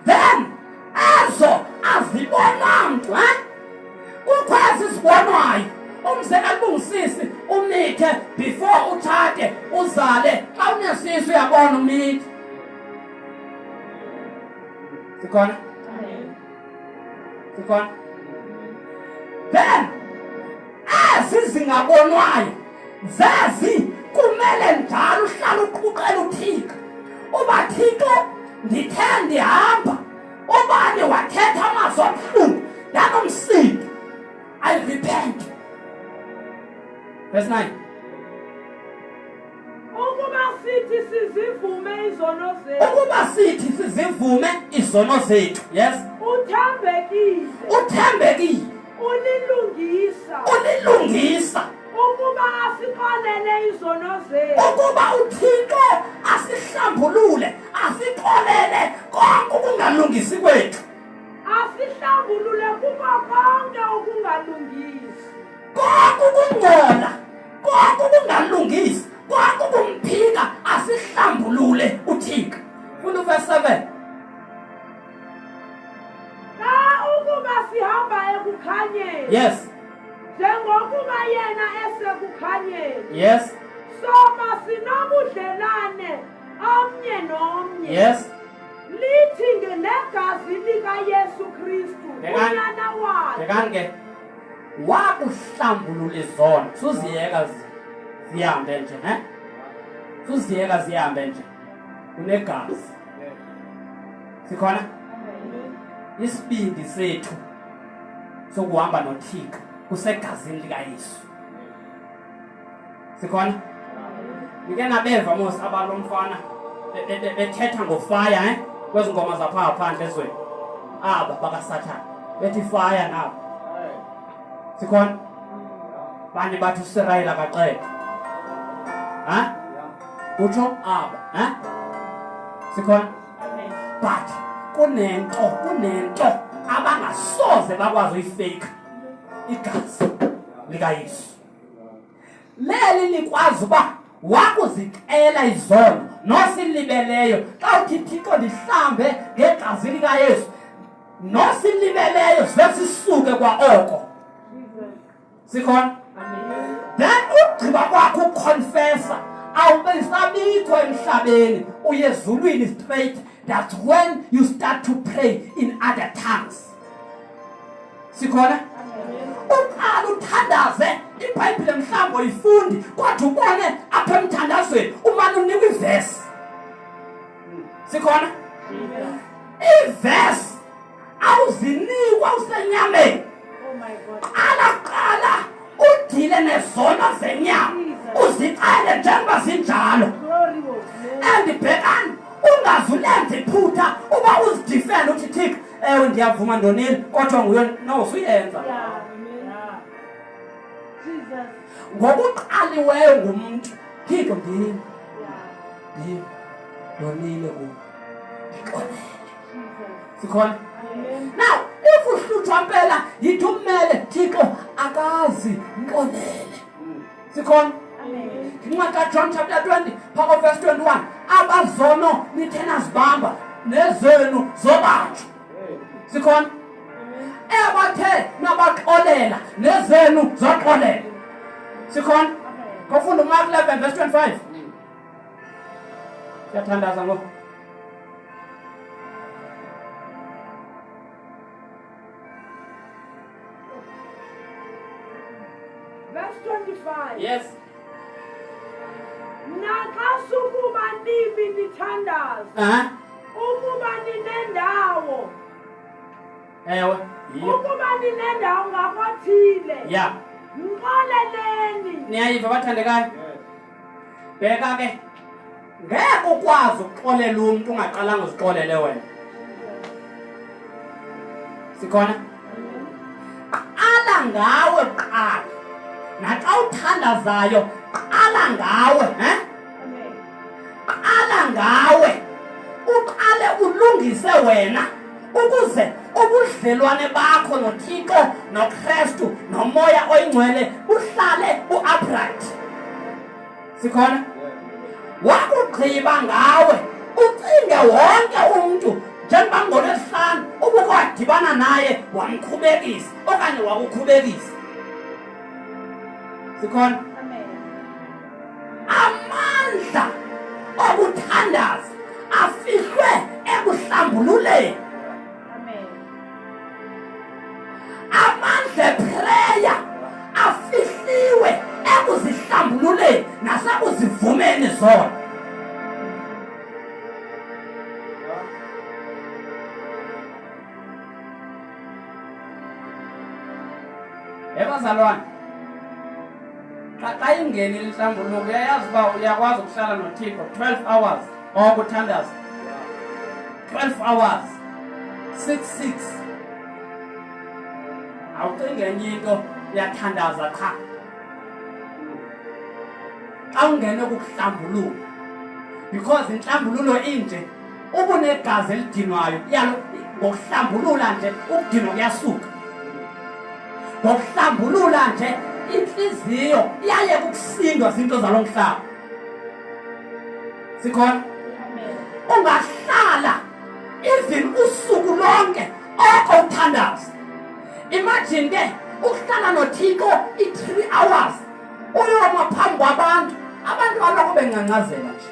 Then ezo azibonwa mntu, kukho ezizibonwayo. Umzekelo ubungisisi umithe before utshate uzale, xa unesisi uyabona umithe. Sikhona? Sikhona? Then ezi zingabonwayo zezi kumele njalo uhlala uquqela uThixo. Uba Thixo ndithe ndihamba, ubani wathetha amazwi abuhlungu ndanomsindo, I repent. Verse 9. ukuba sithi sizivume izono zethu. Ukuba sithi sizivume izono zethu, yes, Uthembekile. uthembekile, Ulilungisa. ulilungisa Ukuba asixolele izono zethu. ukuba uThixo asihlambulule, asixolele konke ukungalungisi kwethu, Asihlambulule kuko konke ukungalungisi. konke ukungcola, konke ukungalungisi, konke ukumphika, asihlambulule uThixo. Funda verse 7. Xa ukuba sihamba ekukhanyeni. Yes, Njengokuba yena esekukhanyeni. yes, Soma sinobudlelane omnye nomnye. yes. Lithi ngegazi likaYesu Kristu, Bekani- unyana wakhe. Bekani ke wakuhlambulula izono, suziyeka zihambe nje, suziyeka zihambe nje, unegazi. Sikhona? Isibindi sethu sokuhamba noThixo kusegazini likaYesu. Sikhona? Ngike nabeva mos abalomfana bethetha ngofire, kwezi ngoma zapha phandle ezweni. Aba bakaSathane bethi fire nabo. sikhona bani bathu sirayela kaqeda ha utsho aba ha sikhona but kunento abangasoze bakwazi uyifake igazi likaYesu leli likwazi uba wakuzicela izono nosilibeleyo xa uthi Thixo ndihlambe ngegazi likaYesu nosilibeleyo sibe sisuke kwa oko sikhona then ugqiba kwakho uconfessa awubesabikho emhlabeni uyezulwini straight. That's when you start to pray in other tongues. Sikhona uqala uthandaze iBhayibhile mhlawumbe uyifundi kodwa ubone apha emthandazweni umane unikwa iverse. Sikhona iverse awuzinikwa usenyameni. Oh my God. Qala udile nezono zenyama uzicele njengoba zinjalo andibhekani ungazulenza iphutha uba uzidefend uthi Thixo ewe ndiyavuma ndonile kodwa nguye no usuyenza ngokuqaliweyo ngumuntu Thixo ndonile ndiqonele sikhona now if uhluthwa mpela yithi umele Thixo akazi nkonele sikhona incwadi John chapter 20 phakathi verse 21 abazono nithena zibamba nezenu zobatsho sikhona ebathe nabaxolela nezenu zoxolela sikhona ngofunda Mark 11 verse 25 siyathandaza ngoku Verse 25. yes Nakasukuba nibi nithandaza. Ukuba ninendawo. Ewe Ukuba ninendawo ngakwathile. yeah Mxoleleni. niyayiva bathandekayo bheka ke ngeke ukwazi ukuxolela umuntu ungaqalanga uzixolele wena sikhona ala ngawe qala naxa uthandazayo qala ngawe qala ngawe uqale ulungise wena ukuze ubudlelwane bakho noThixo noKristu nomoya oyingcwele uhlale uupright sikhona wakugqiba ngawe ucinge wonke umuntu njengoba ngolwesihlanu ubukwadibana naye wamkhubekisa okanye wakukhubekisa sikhona amandla okuthandaza afihlwe ekuhlambululeni amandla prayer afihliwe ekuzihlambululeni nasekuzivumeni zona ebazalwane xa ingenile inhlambuluko uyayazi uba uyakwazi ukuhlala noThixo 12 hours okuthandaza 12 hours 6 awucinge enye into yathandaza qha xa ungene kukuhlambuluka because inhlambululo inje ubunegazi elidinwayo yalo ngokuhlambulula nje ukudinwa kuyasuka ngokuhlambulula nje inhliziyo iyaye kukusindwa zinto zalomhlaba sikhona ungahlala even usuku lonke oko uthandaza imagine ke ukuhlala noThixo i3 hours uyoma phambi kwabantu abantu baloko bengancazela nje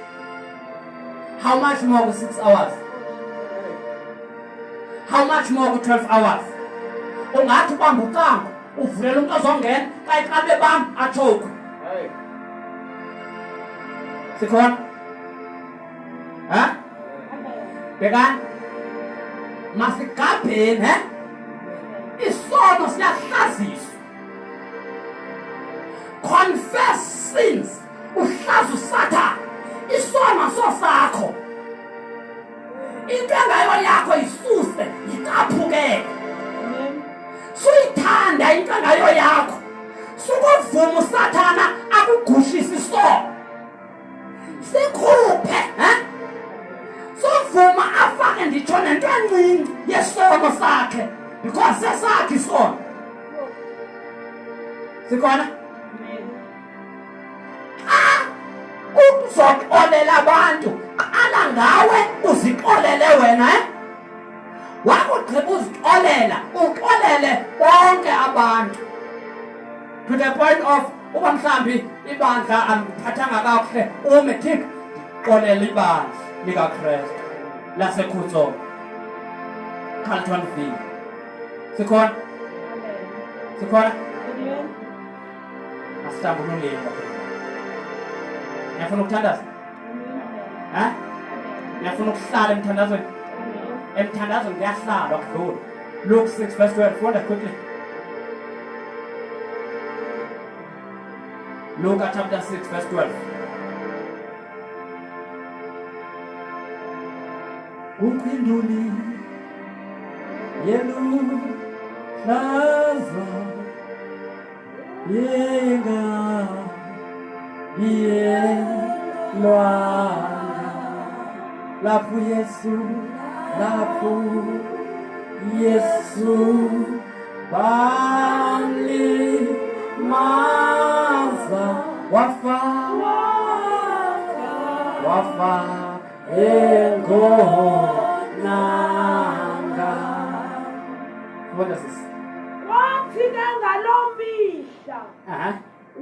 how much more ku 6 hours how much more ku 12 hours ungathi ubamba ucango uvulela umuntu ozongena kayiqala bebamba achoke sikhona bekani masigabheni isono siyahlaziswa confess sins uhlaza uSathane isono sosakho into engayo yakho isuse ikaphukeke suyithanda wenza into ngayo yakho sukuvuma usathana akugushisa isono sikhuphe sovuma afake nditsho nento encinci yesono sakhe because sesakhe isono sikhona uzoxolela abantu qala ngawe uzixolele wena wakugqiba uzixolela uxolele bonke abantu to the point of uba mhlambi ibandla aliphathanga kakuhle ume thik xolela ibandla likaKristu laseKhutsolo Carlton V sikhona asitambululinga ngiyafuna ukuthandaza ngiyafuna ukuhlala emthandazweni emthandazweni kuyahlala kudlula Luke 6 verse 12 funda quickly Luke chapter 6 verse 12 ukwinduli yelu hlaza yenga yelwana lapho Yesu bali maza wafa engonanga. What does this? Wathi ngalomisha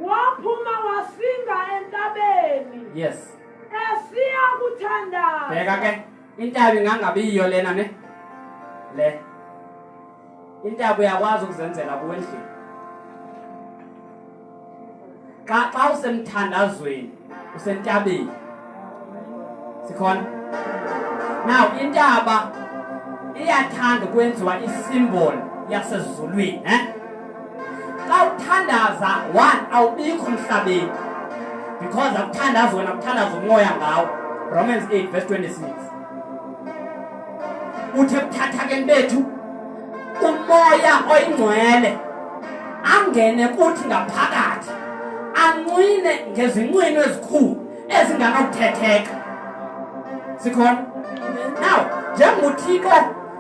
waphuma wasinga entabeni. Yes. Esiya kuthandaza. Bheka ke intaba ingangabiyo lena ne le intaba uyakwazi ukuzenzela kuwe endlini xa usemthandazweni usentabeni sikhona now intaba iyathanda ukwenziwa isymbol yasezulwini xa uthandaza one awubikho emhlabeni because akuthandaza wena ukuthandaza umoya ngawo Romans 8 verse 26 uthi kuthathakeni bethu umoya oyingcwele angene kuthi ngaphakathi ancwine ngezinqwino ezikhulu ezinganakuthetheka sikhona now njengothixo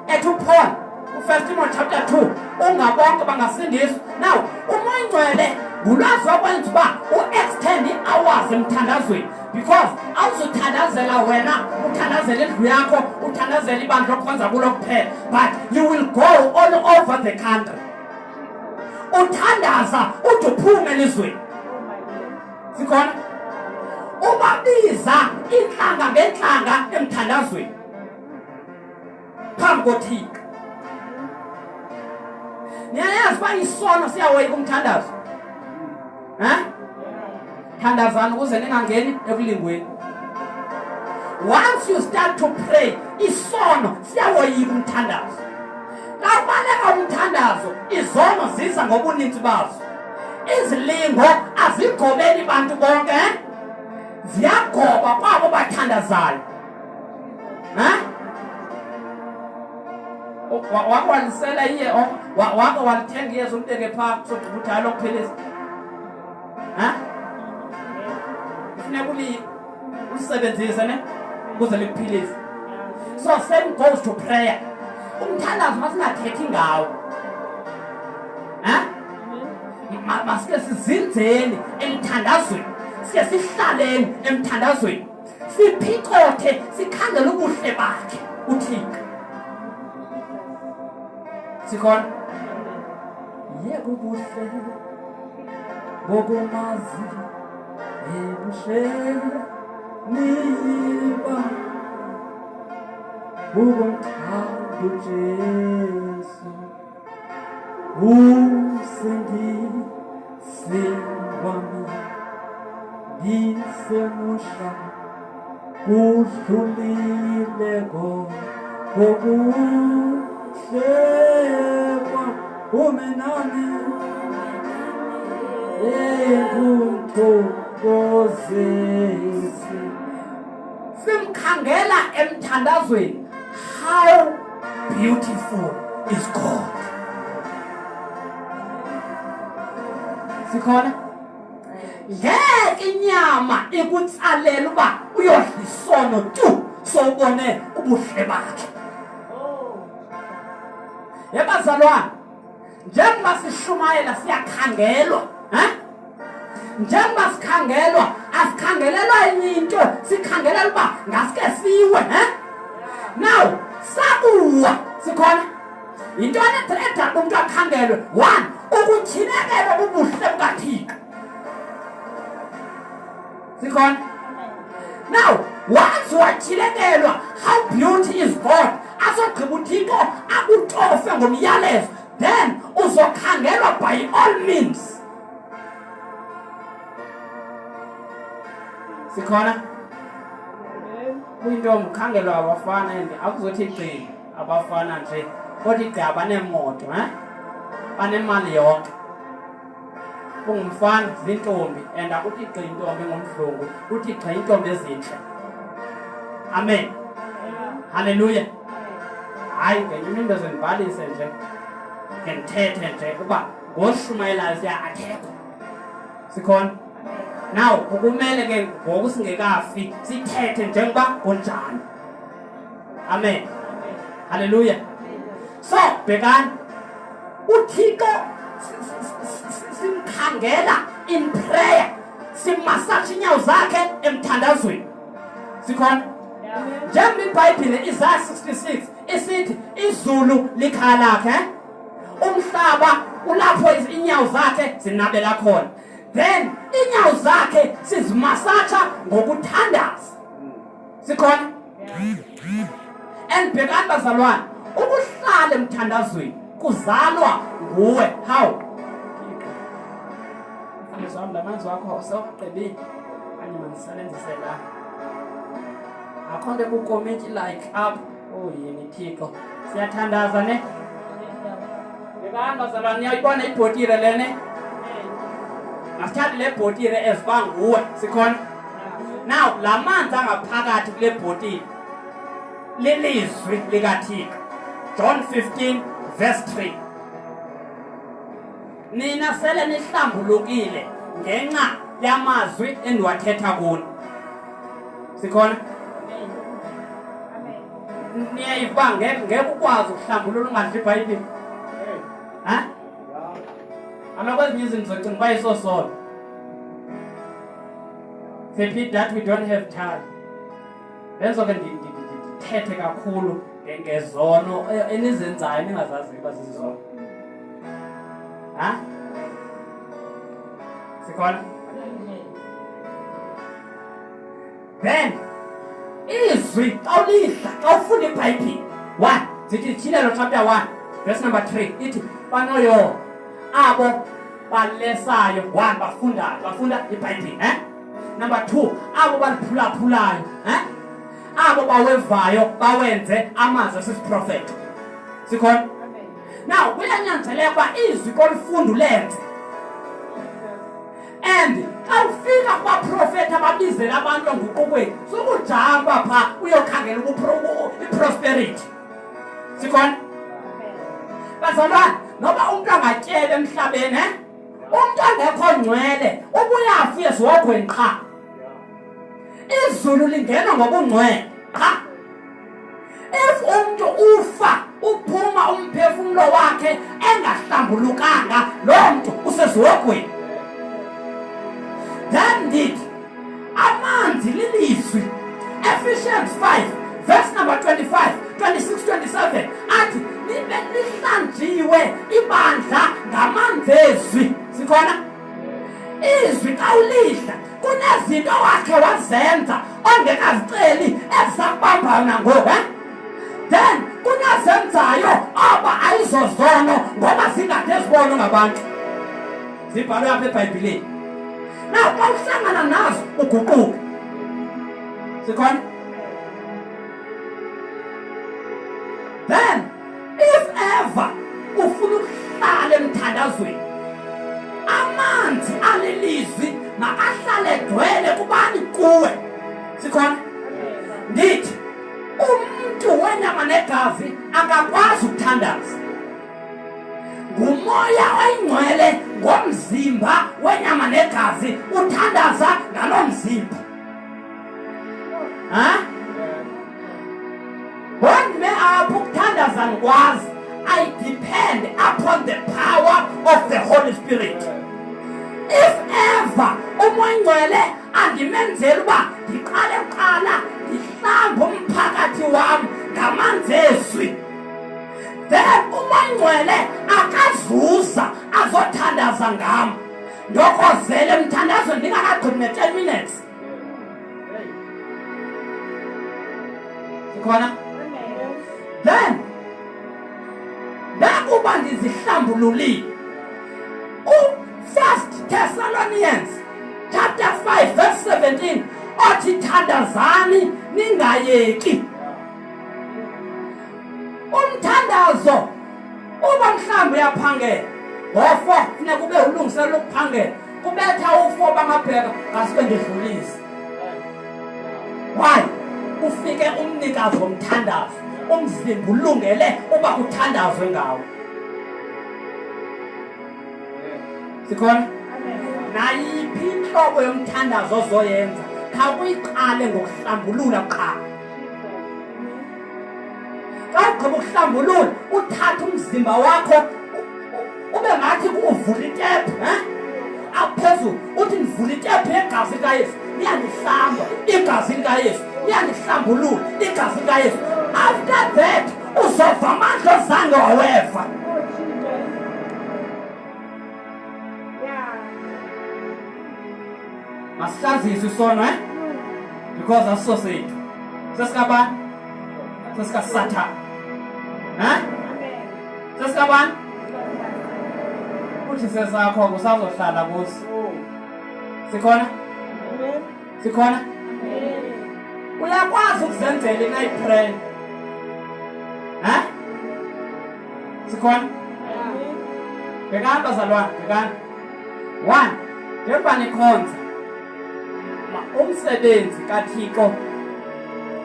ethi uPaul u1 Timothy chapter 2 ungabonke bangasindiswa now umoya ingcwele ngulwazi wakwenza uba u-extend i-hours emthandazweni because awuzuthandazela wena uthandazela indlu yakho uthandazela ibandla okwenza kulo kuphela but you will go all over the country uthandaza ude uphume elizweni sikhona ubabiza inhlanga ngenhlanga emthandazweni phambi kothixo niyayazi uba isono siyawoyika umthandazo thandazana ukuze ningangeni ekulingweni once you start to pray isono siyawoyika umthandazo xa ubaleka umthandazo izono ziza ngobuninzi bazo izilingo azigobeli bantu bonke ziyagoba kwabo bathandazayo wakwalisela iye wake walithenga iyeza umbeke phaa sokuthaya lokuphilisa kufuneka ulisebenzise ne ukuze likuphilise so same goes to prayer umthandazo masingathethi ngawo masike sizinzeni emthandazweni sike sihlaleni emthandazweni siphicothe sikhangele ubuhle bakhe uthixo sikhona yebo buhle bokumazi ebuhle niba ubumthando Jesu usindisi wami ngisemusha kudlulileko kokuhlekwa umenami engumthokozisi simkhangela emthandazweni how beautiful is God sikhona ngeke inyama ikutsalela uba uyodla isono tu sobone ubuhle bakhe. Yebazalwana, njengoba sishumayela siyakhangelwa, njengoba sikhangelwa asikhangelelwa into, sikhangelela uba ngaske siwe, now sakuwa sikhona into edala umuntu akhangelwe. One, ukuthinekelwa bubuhle bukaThixo sikhona. Now once wathinekelwa, how beauty is God, azogqiba uThixo akutofe ngomyalezo, then uzokhangelwa by all means sikhona. Kuyintombi khangelwa abafana and akuzothi gqi abafana nje kodwa igqi banemoto banemali yonke. Ungumfana zintombi and akuthi gqi intombi ngomhlungu, uthi gqi intombi ezinhle. Amen. Hallelujah. Hayi ngenye into zenibhalise nje ngenthethe nje uba ngoshumayelayo siya athekho sikhona. Now ukumele ke ngoku singekafi sithethe njengoba kunjani. Amen. Hallelujah. So bhekani uThixo simkhangela in prayer, simasaje inyawo zakhe emthandazweni sikhona. Njengoba iBhayibhile Isaiah 66 isithi izulu likhala lakhe, umhlaba ulapho inyawo zakhe zinabela khona, then inyawo zakhe sizimasaja ngokuthandaza sikhona. And bhekani bazalwane, ukuhlala emthandazweni kuzalwa nguwe. How? Ngizwa lamanzi wakho sewaqedile kanye mangisebenzise la. Akhonde ku comment like up. Oh yini Thixo. Siyathandaza ne? Bhekani bazalwane, niyayibona ibhotire lene? Asithathe le bhotire eziba nguwe sikhona. Now lamanzi angaphakathi kule bhotire lilizwi likaThixo. John 15 verse 3. Nina sele nihlambulukile ngenxa yamazwi endiwathetha kuni sikhona. Niyayiva ngeke ukwazi ukuhlambulula ungadli iBhayibhile. Kwezinye izinto zocinga uba isosona. Repeat that we don't have time. Benzoke ndithethe kakhulu ngezono enizenzayo ningazazi uba zizono. Sikhona. Then izwi awulidla awufunda iBhayibhile 1 zithi Tyhilelo chapter 1 verse number 3 ithi banoyo abo balesayo 1 bafunda iBhayibhile number 2 abo baliphulaphulayo abo bawevayo bawenze amazwi asisiprofeti sikhona. Now kuyanyanzeleka uba izwi kolifunda ulenze, and xa ufika kubaprofeti ababizela abantu nguqukweni sukujamba pha uyokhangela iprosperity sikhona. Bazalwane, noba umuntu angatyebe emhlabeni umuntu angekho ngcwele ubuyafa ezihogweni qha. Izulu lingena ngobungcwele qha. If umuntu ufa uphuma umphefumulo wakhe engahlambulukanga, lo muntu usezihogweni. Then did amanzi lilizwi. Ephesians 5 verse number 25 26 27 athi lihlanjiwe ibandla ngamanzi ezwi sikhona. Izwi xa ulidla kunezinto wakhe wazenza ongekaziceli ezakubambana ngoku then kunazenzayo aba ayizozono ngoba zingade zibonwe ngabantu, zibhalwe apha eBhayibhileni. Now xa uhlangana nazo uguquke sikhona. Then if ever ufuna ukuhlala emthandazweni, amanzi alelizwi makahlale dwele kubani kuwe sikhona. Ndithi umuntu wenyama negazi akakwazi ukuthandaza, ngumoya oyingcwele ngomzimba wenyama negazi uthandaza ngalomzimba. When me apho ukuthandaza ngikwazi, I depend upon the power of the Holy Spirit. If ever umoya ngcwele andimenzela uba ndiqale kuqala ndihlambe umphakathi wami ngamanzi ezwi, then umoya ngcwele akazuza azothandaza ngam ndokozele emthandazo ndingakagqibi ne-10 minutes. Sikhona? Then nakuba ndizihlambululile, u-1 Thessalonians chapter 5 verse 17 othi thandazani ningayeki. Umthandazo uba mhlawumbe uyaphangela ngo-4 funeka ube ulungiselela ukuphangela, kubetha u-4 bangabheka ngasuke ndidlulise. Why? Ufike umnikazi womthandazo, umzimba ulungele uba kuthandazwe ngawo. Sikhona? Nayiphi inhlobo yomthandazo ozoyenza khawuyiqale ngokuhlambulula kuqala. Xa ugqiba ukuhlambulula uthathe umzimba wakho ube ngathi kuvula itephu, aphezulu uthi ndivula itephu yegazi likaYesu liyandihlamba, igazi likaYesu liyandihlambulula, igazi likaYesu. After that uzova amandla ozange waweva. Masihlanziswe isono, because asiso sethu, sesikabani? SesikaSathane. Sesikabani? Uthi sesakho kusazohlala kuso. Sikhona? Sikhona? Uyakwazi ukuzenzela i-night prayer. Sikhona? Bhekani bazalwane, bhekani. 1, njengoba nikhonza umsebenzi kaThixo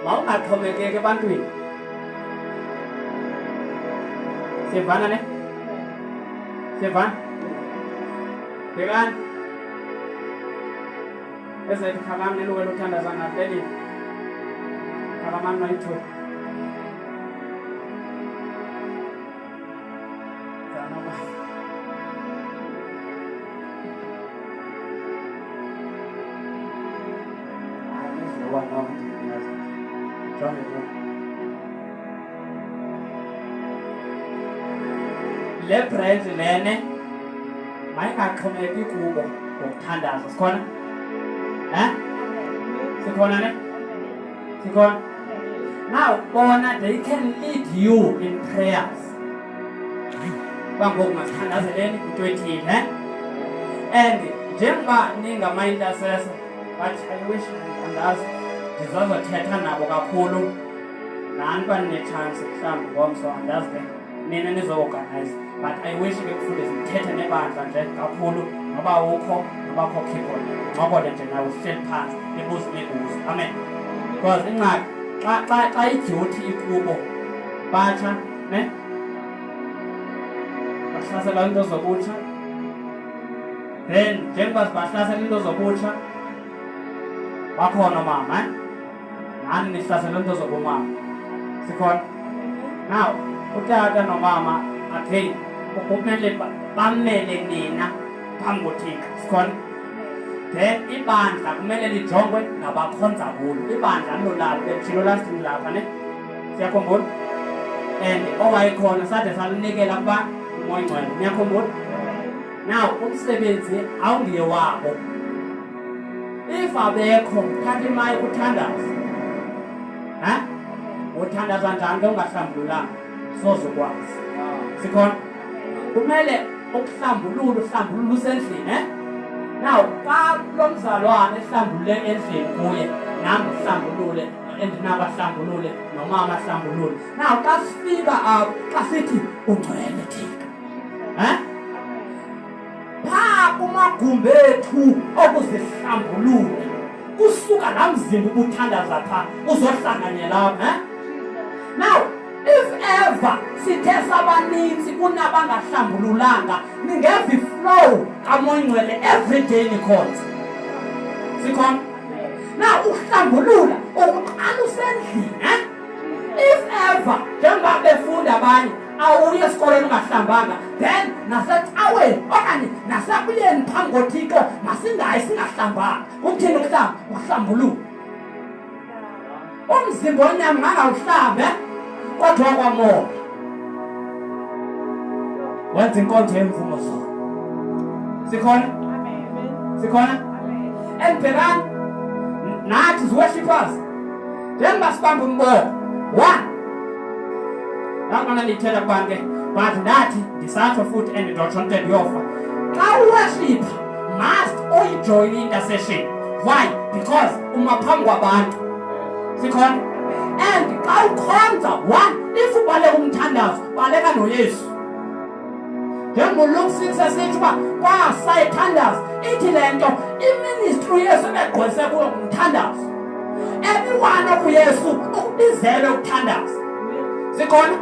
mawungaxhomekeki ebantwini. Siyavana ne? Siyavana? Bhekani. Ezethu phakama nelukelo uthandaza ngahleli. Phakamani noyithuba. Le bread lene mayingaxhomeki kubo ngokuthandaza. Sikhona? Sikhona ne? Sikhona? Now bona they can lead you in prayers. Bangoku masithandazeleni into ethile, and njengoba ningama-intercessor, but I wish andazi ndizazothetha nabo kakhulu nani banine-chance mhlawumbi ngomso andazi ke nina nizo-organize, but I wish ke kufunde sithethe nebandla nje kakhulu noba ukho noba kho keyboard ncokole nje nawe uhleli phansi nibuze imibuzo. Amen. Because ingxaki xa idyuthi ikubo batsha ne bahlasela into zobutsha, then njengoba bahlasela into zobutsha bakhona mama nani nihlasela into zobumama. Sikhona? Now utata nomama again kumele bamele nina phambi koThixo. Sikhona? Then ibandla kumele lijongwe ngabakhonza kulo. Ibandla lolalo betshilo lasini lapha ne siyakhumbula, and owayekhona sade salinikela kuba umoya ngcwele. Niyakhumbula? Now umsebenzi awungiye wabo. If abekho thatha imayiki uthandaza. Uthandaza njani ke ungahlambululanga? Sozokwazi. Sikhona? Kumele ukuhlambulula usendlini, Now xa lo mzalwane ehlambulule endlini kuye nami uhlambulule endinabo ahlambulule nomama ahlambulule. Now xa sifika xa sithi ungcwele Thixo, phaa kumagumbi ethu okuzihlambulula kusuka laa mzimba ubuthandaza phaa uzohlanganyela apha. Now if ever sithe sabaninzi kunabangahlambululanga ningeva iflow kamoya ngcwele every day nikhonza sikhona na uhlambulula ukuqala usendlini if ever njengoba befunda abanye awuye esikoleni ungahlambanga then nasecaweni okanye nasakuyeni phambi koThixo masingayi singahlambanga ukuthini ukuhlamba ukuhlambulula umzimba wonyama ngawuhlambe kodwa kwamoya wenza inkonzo yemvumo zona sikhona sikhona endibhekani nathi as worshippers njengoba sibamba umboko one nangona ndithela kubantu ke but ndathi ndisatsho futhi endidothonte ndiyofa xa uworship must uyijoin intercession why because uma phambi kwabantu sikhona and xa ukhonza one if ubaleka umthandazo baleka noYesu njengoba Luke 6 esithi uba kwasayithandaza ithi le nto iministry yesu ebegqwese kuyo umthandazo everyone okuYesu ukubizele ukuthandaza sikhona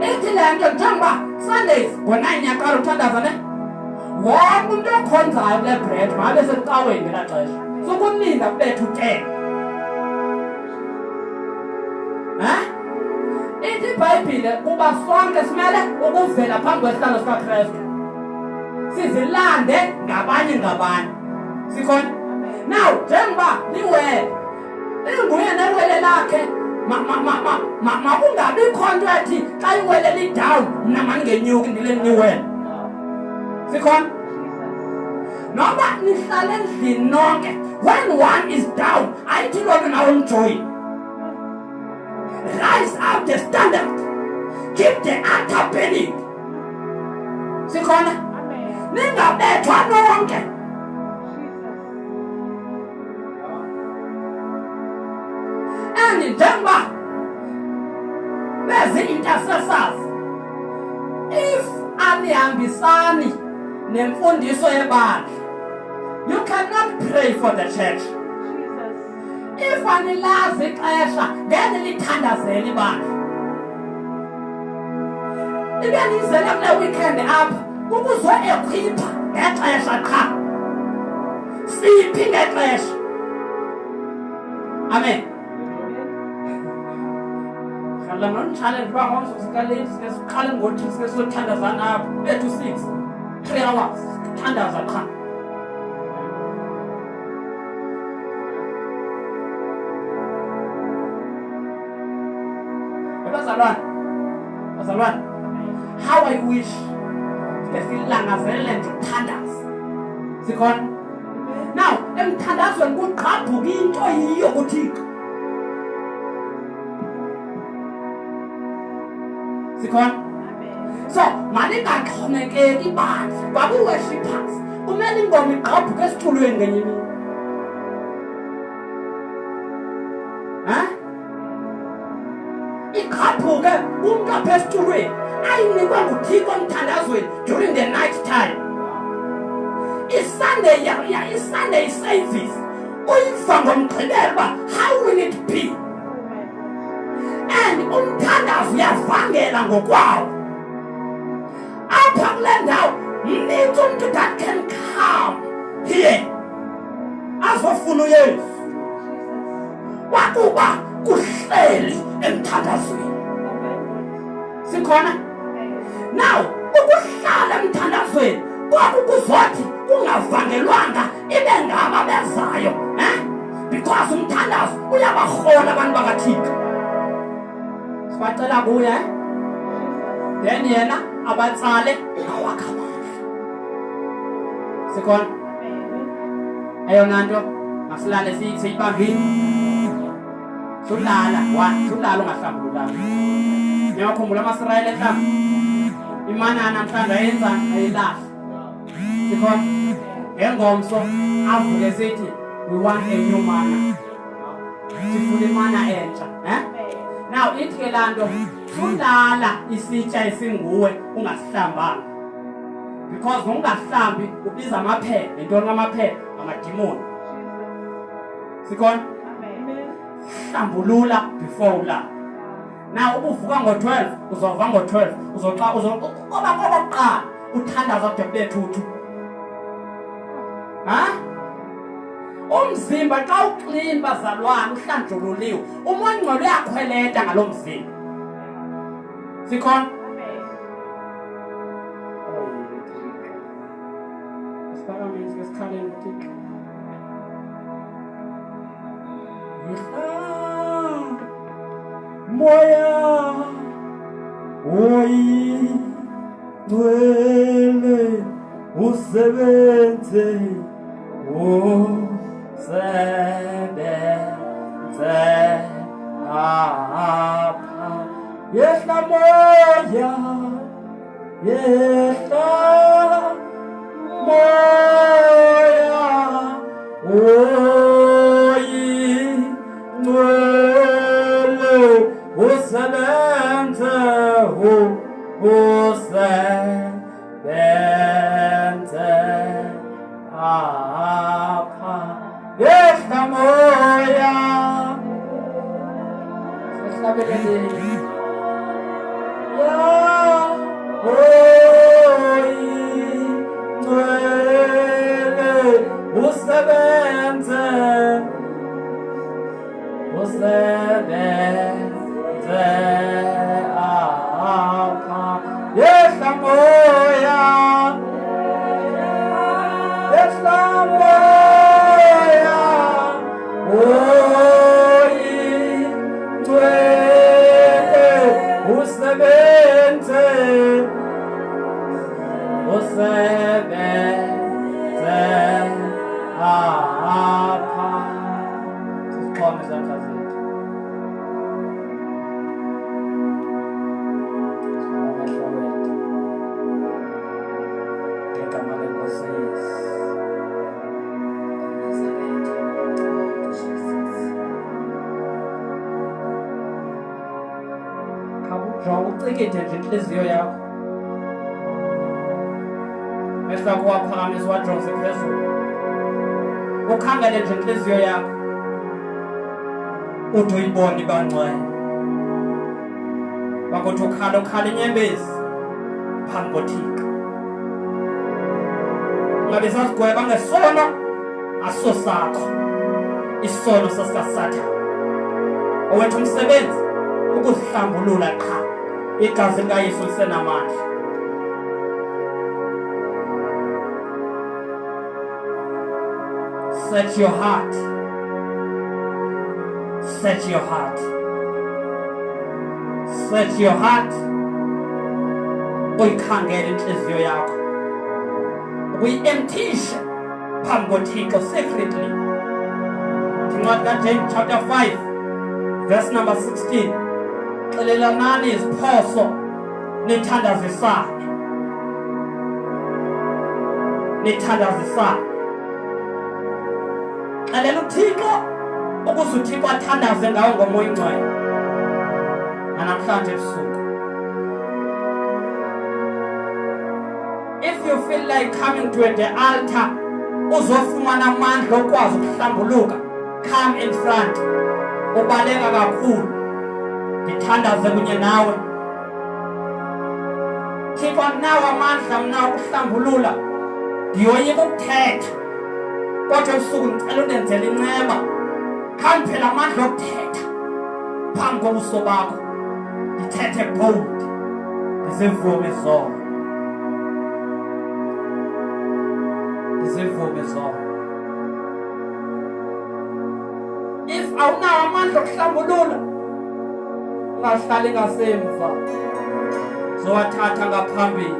ithi le nto njengoba Sundays ngo-9 yaqala ukuthandaza ne wonke umuntu okhonzayo kule bread mabe secaweni ngelaa xesha sukuninda kubetha u-10 ithi iBhayibhile kuba sonke simele ukuvela phambi kwesihlalo sikaKristu sizilande ngabanye sikhona now njengoba liwele linguye newele lakhe makungabikho nto ethi xa iwele lidown mna mandingenyuki ndile niwele sikhona noba nihlale endlini nonke when one is down ayithi loo nto nawe mjoyi rise up the standard keep the altar burning sikhona ningabethwa nonke and njengoba bezi-intercessors if anihambisani nemfundiso yebandla you cannot pray for the church if anilazi ixesha ngeke lithandazele ibandla ibe nizele kule weekend apha ukuzo-ekhwipha ngexesha qha siphi ngexesha amen hlala non-challenge uba ngomso sikaleni sike siqale ngothi sike siyothandazana apha bethu 6 3 hours thandaza qha bazalwane how I wish ngesilangazele ndithandaza sikhona now emthandazweni kugqabhuka into yiyo kuThixo sikhona so maningaxhomekeki bandla kwabi-worshippers kumele ingoma igqabhuke esitulweni ngenye imini iqhaphuke umntu apha esitulweni ayinikwa nguThixo emthandazweni during the night time i-Sunday service uyiva ngomgqibelo uba how will it be and umthandazo uyavangela ngokwawo apha kule ndawo mnintsi umntu that can come here azofuna uYesu wakuba kuhleli emthandazweni sikhona now ukuhlala emthandazweni kwakukuzothi kungavangelwanga ibe ngabo abezayo because umthandazo uyabahola abantu bakaThixo sibacela kuye then yena abatsale ngawakha amandla sikhona eyona nto masilale siyibambile sulala ungahlambululanga niyakhumbula amasirayeli ehlamba imana namhlanje ayenza ayilahla sikhona ngengomso avuke sithi we want a new manna sifuna imana entsha now ithi ke laa nto sulala isitya esinguwe ungasihlambanga because ngokungahlambi ubiza amaphele nentoni kamaphele amadimoni sikhona hlambulula before ulala Na ubuvuka ngo-12 uzova ngo-12 uzoxa oba kokuqala uthandaza kude kube 2. Ha? Umzimba xa uclean bazalwane uhlanjululiwe umoya ongcwele uyakhweleta ngalo mzimba. Sikhona? Isiphakamiso esikhaleni uThixo. Moya oyingcwele usebenze usebenze apha yehla moya yehla moya oyingcwele usebenze usebenze apha yehla moya sihlabelele ya oyingcwele usebenze apha yehla moya yehla moya oyingcwele usebenze apha. Sizikhona izandla zethu. Amehlo wethu ngegama leNkosi Yesu. Khawujonge ucikithe nje inhliziyo yakho. Mehla akho waphakamisa wajonge phezulu. Ukhangele nje inhliziyo yakho. Uthi uyibone ibancwaye. Bakuthi ukhala inyembezi phambi koThixo. Ngabe sasigweba ngesono aso sakho. Isono sasikaSathane. Owethu umsebenzi ukuzihlambulula qha. Igazi likaYesu lisenamandla. Set your heart. Set your heart. Set your heart. Uyikhangele inhliziyo yakho. Uyi-emptishe phambi koThixo secretly. Incwadi kaJames chapter 5 verse number 16. Xelelanani iziphoso nithandazisane. Nithandazisane. Xelela uThixo ukuze uThixo athandaze ngawe ngomoya ongcwele. Namhlanje ebusuku. If you feel like coming to the altar, uzofumana amandla okwazi ukuhlambuluka, come in front. Ubaleka kakhulu. Ngithandaze kunye nawe. Thixo nawe amandla mna ukuhlambulula. Ndiyoyika ukuthetha. Kodwa ebusuku ngicela undenzele inceba. Khambe phela amandla okuthetha phambi kobuso bakho. Ndithethe bold. Ndizivume zona. Ndizivume zona. If awunawo amandla okuhlambulula, ungahlali ngasemva. Zowathatha ngaphambili.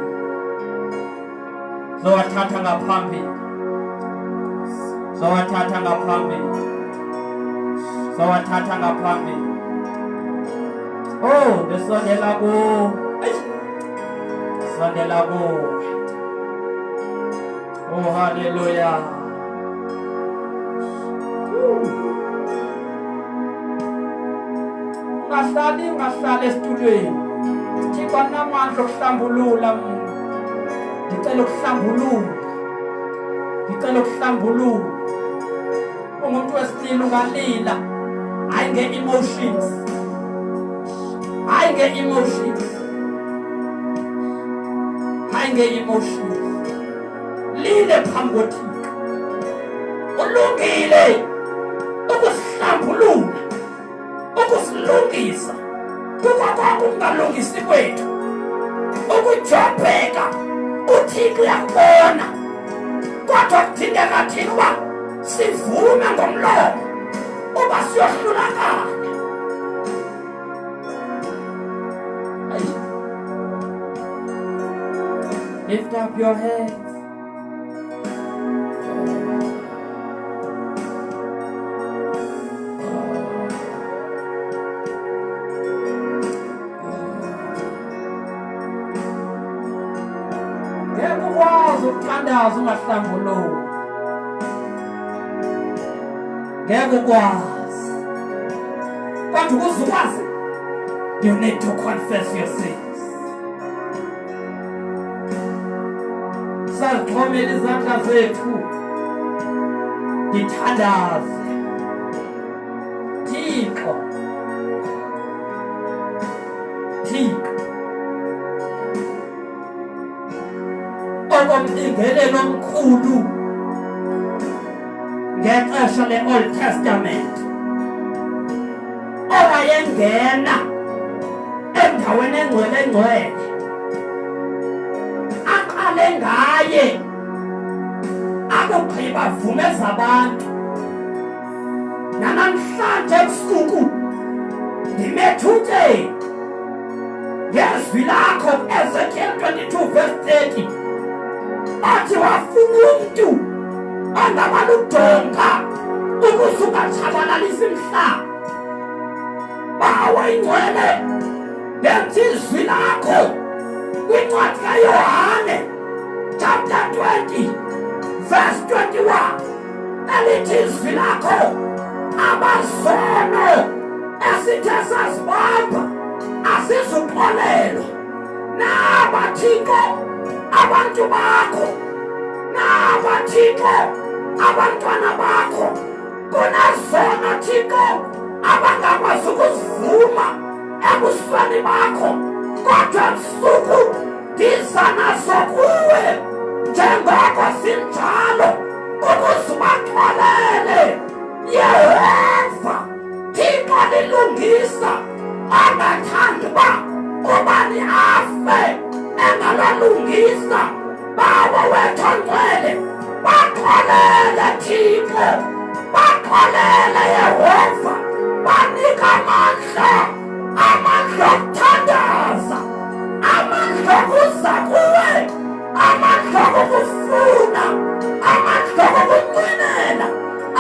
Zowathatha ngaphambili. Zowathatha ngaphambili. Zowathatha ngaphambili. Oh, ndisondela kuwe. Sondela kuwe. Oh, hallelujah. Ungahlali esitulweni. Thixo anamandla okuhlambulula mina. Ngicela ukuhlambulula. Ngicela ukuhlambulula. Umuntu wesitili ungalila. Hayi nge-emotions. nge-emotions, hayi nge-emotions. Lile phambi koThixo, ulungile ukusihlambulula, ukusilungisa kungalungisi kwethu, ukujobheka. uThixo uyakubona, kodwa kudingeka thina uba sivume ngomlomo uba siyohlulakala. Lift up your heads. Ngeke ukwazi ukuthandaza ungahlambuluki. Ngeke ukwazi. Kodwa ukuze ukwazi, you need to confess your sins. Sazixhomela izandla zethu, ngithandaze Thixo, Thixo okomcingelelo omkhulu ngexesha le-Old Testament, owayengena endaweni engcwele aqale ngaye akugqiba vumeza abantu. Nanamhlanje ebusuku ndimethuke ngezwi lakho, Ezekiel 22 verse 30, athi wafuna umntu angabaludonga ukuze ungatshabalalisi mhlaba. Bawo ingcwele lenza izwi lakho kwincwadi kaYohane chapter 20 verse 21, elithi izwi lakho abazono esithe sazibamba asizuxolelwa. Naba Thixo abantu bakho, naba Thixo abantwana bakho, kunazono Thixo abangakwazi ukuzivuma ebusweni bakho, kodwa busuku ndiza nazo kuwe njengoko zinjalo ukuze ubaxolele. Yehova Thixo lilungisa, angathandi uba ubani afe engalolungisa. Bawo wethu ongcwele, baxolele Thixo, baxolele Yehova, banika amandla okuthandaza, amandla okuza kuwe, amandla okufuna, amandla okunqwenela,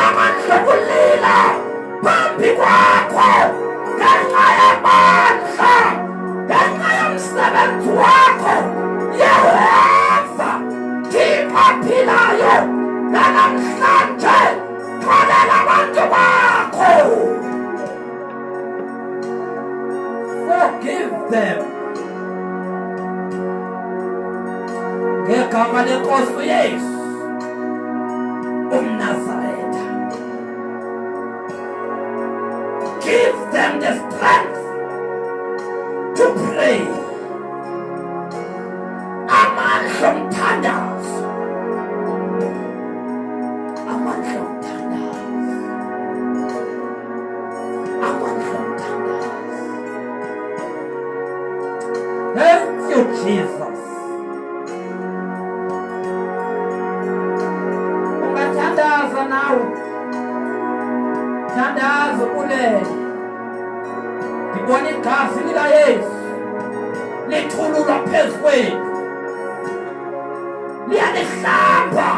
amandla okulila phambi kwakho ngenxa yamandla, ngenxa yomsebenzi wakho. Yehova Thixo ophilayo, nanamhlanje xolela abantu bakho. Forgive them ngegama lenkosi uYesu umNazaretha. Give them the strength to pray. Amandla omthandazo, amandla omthandazo, amandla omthandazo. Thank you, Jesus. Ungathandaza nawe, thandaza ulele. Ngibona igazi likaYesu lithululwa phezu kwethu, liyanihlamba,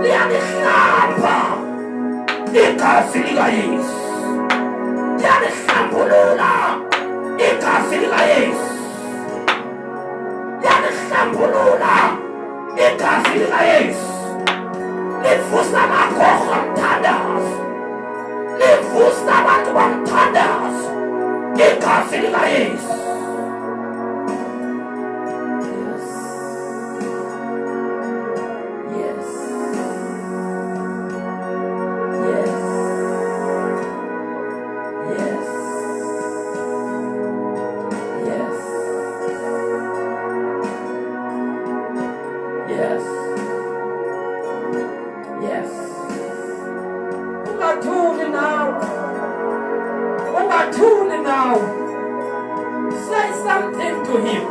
liyanihlamba. Igazi likaYesu liyanihlambulula, igazi likaYesu liyanihlambulula, igazi likaYesu livusa amakhorho omthandazo, livusa abantu bomthandazo, igazi likaYesu. truly now. Say something to him.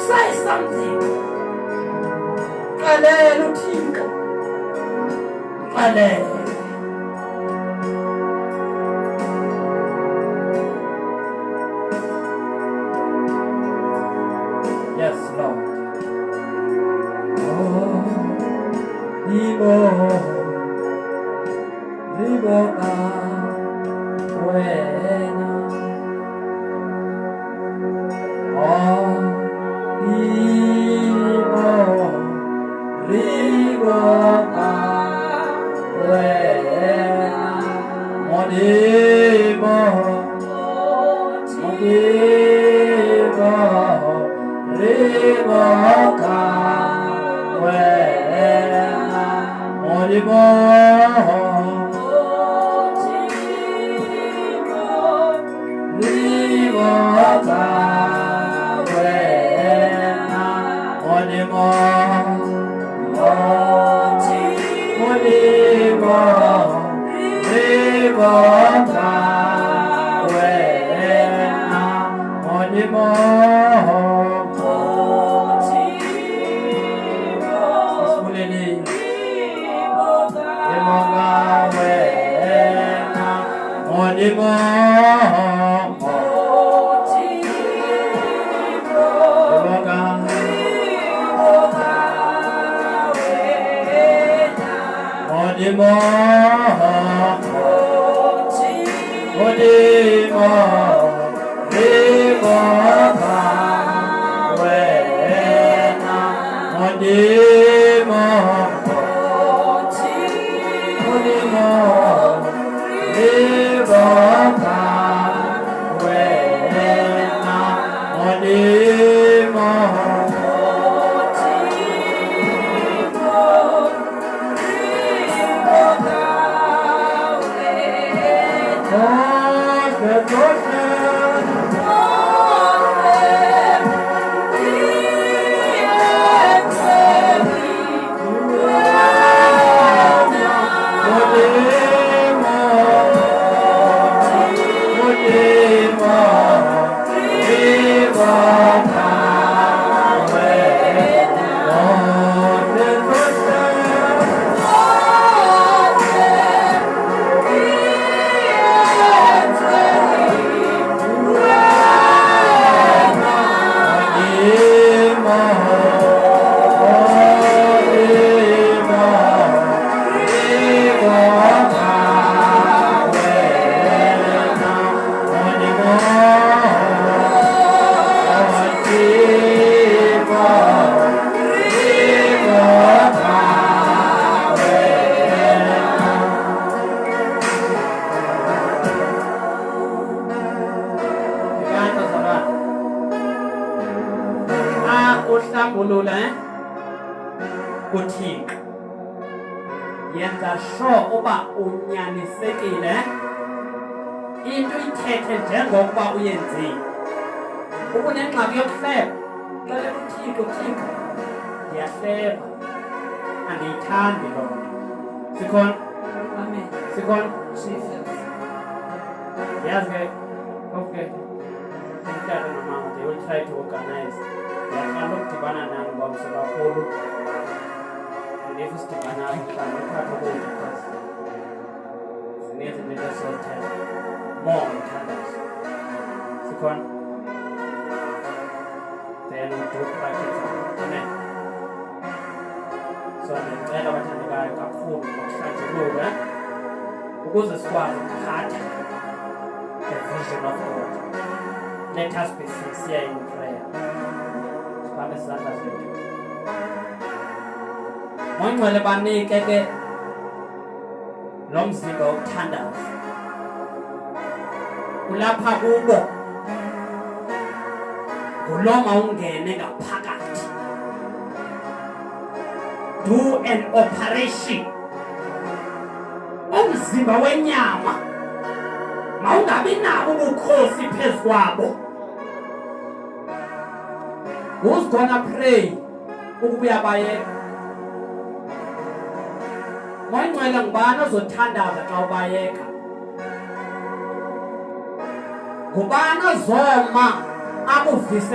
Say something. Xelela uThixo. Xelela. Yes, Lord. Oh, Libo wena. Oh, Libo wena. Modibo Riboka wena. Modibo Riboka wena. Modibo Riboka wena. Modibo uThixo yenza sure uba unyanisekile into ithethe njengokuba uyenzile. Ukunengxaki yokuhleba xelela uThixo, Thixo ndiyahleba andiyithandi loo nto. Sikhona? Amen. Sikhona? Jesus. Yazi ke okay umtata nomama they will try to organize. Ndiyaqala ukudibana nani ngomso kakhulu. If it's the banana, because near the middle center, more candles. Second, then we do practice. Amen. So I'm glad about the guy got home and trying to go, right? Because the squad had the vision of God. Let us be sincere in prayer. Promise that as we do. Moyingcwele banike ke lo mzimba wokuthandaza kulapha kubo nguloma ungene ngaphakathi. Do an operation. Umzimba wenyama mawungabi nabo ubukhosi phezu kwabo. Who's gonna pray ukubuya bayeka? Moyingcwele ngubani ozothandaza xa ubayeka? ngubani ozoma akuvise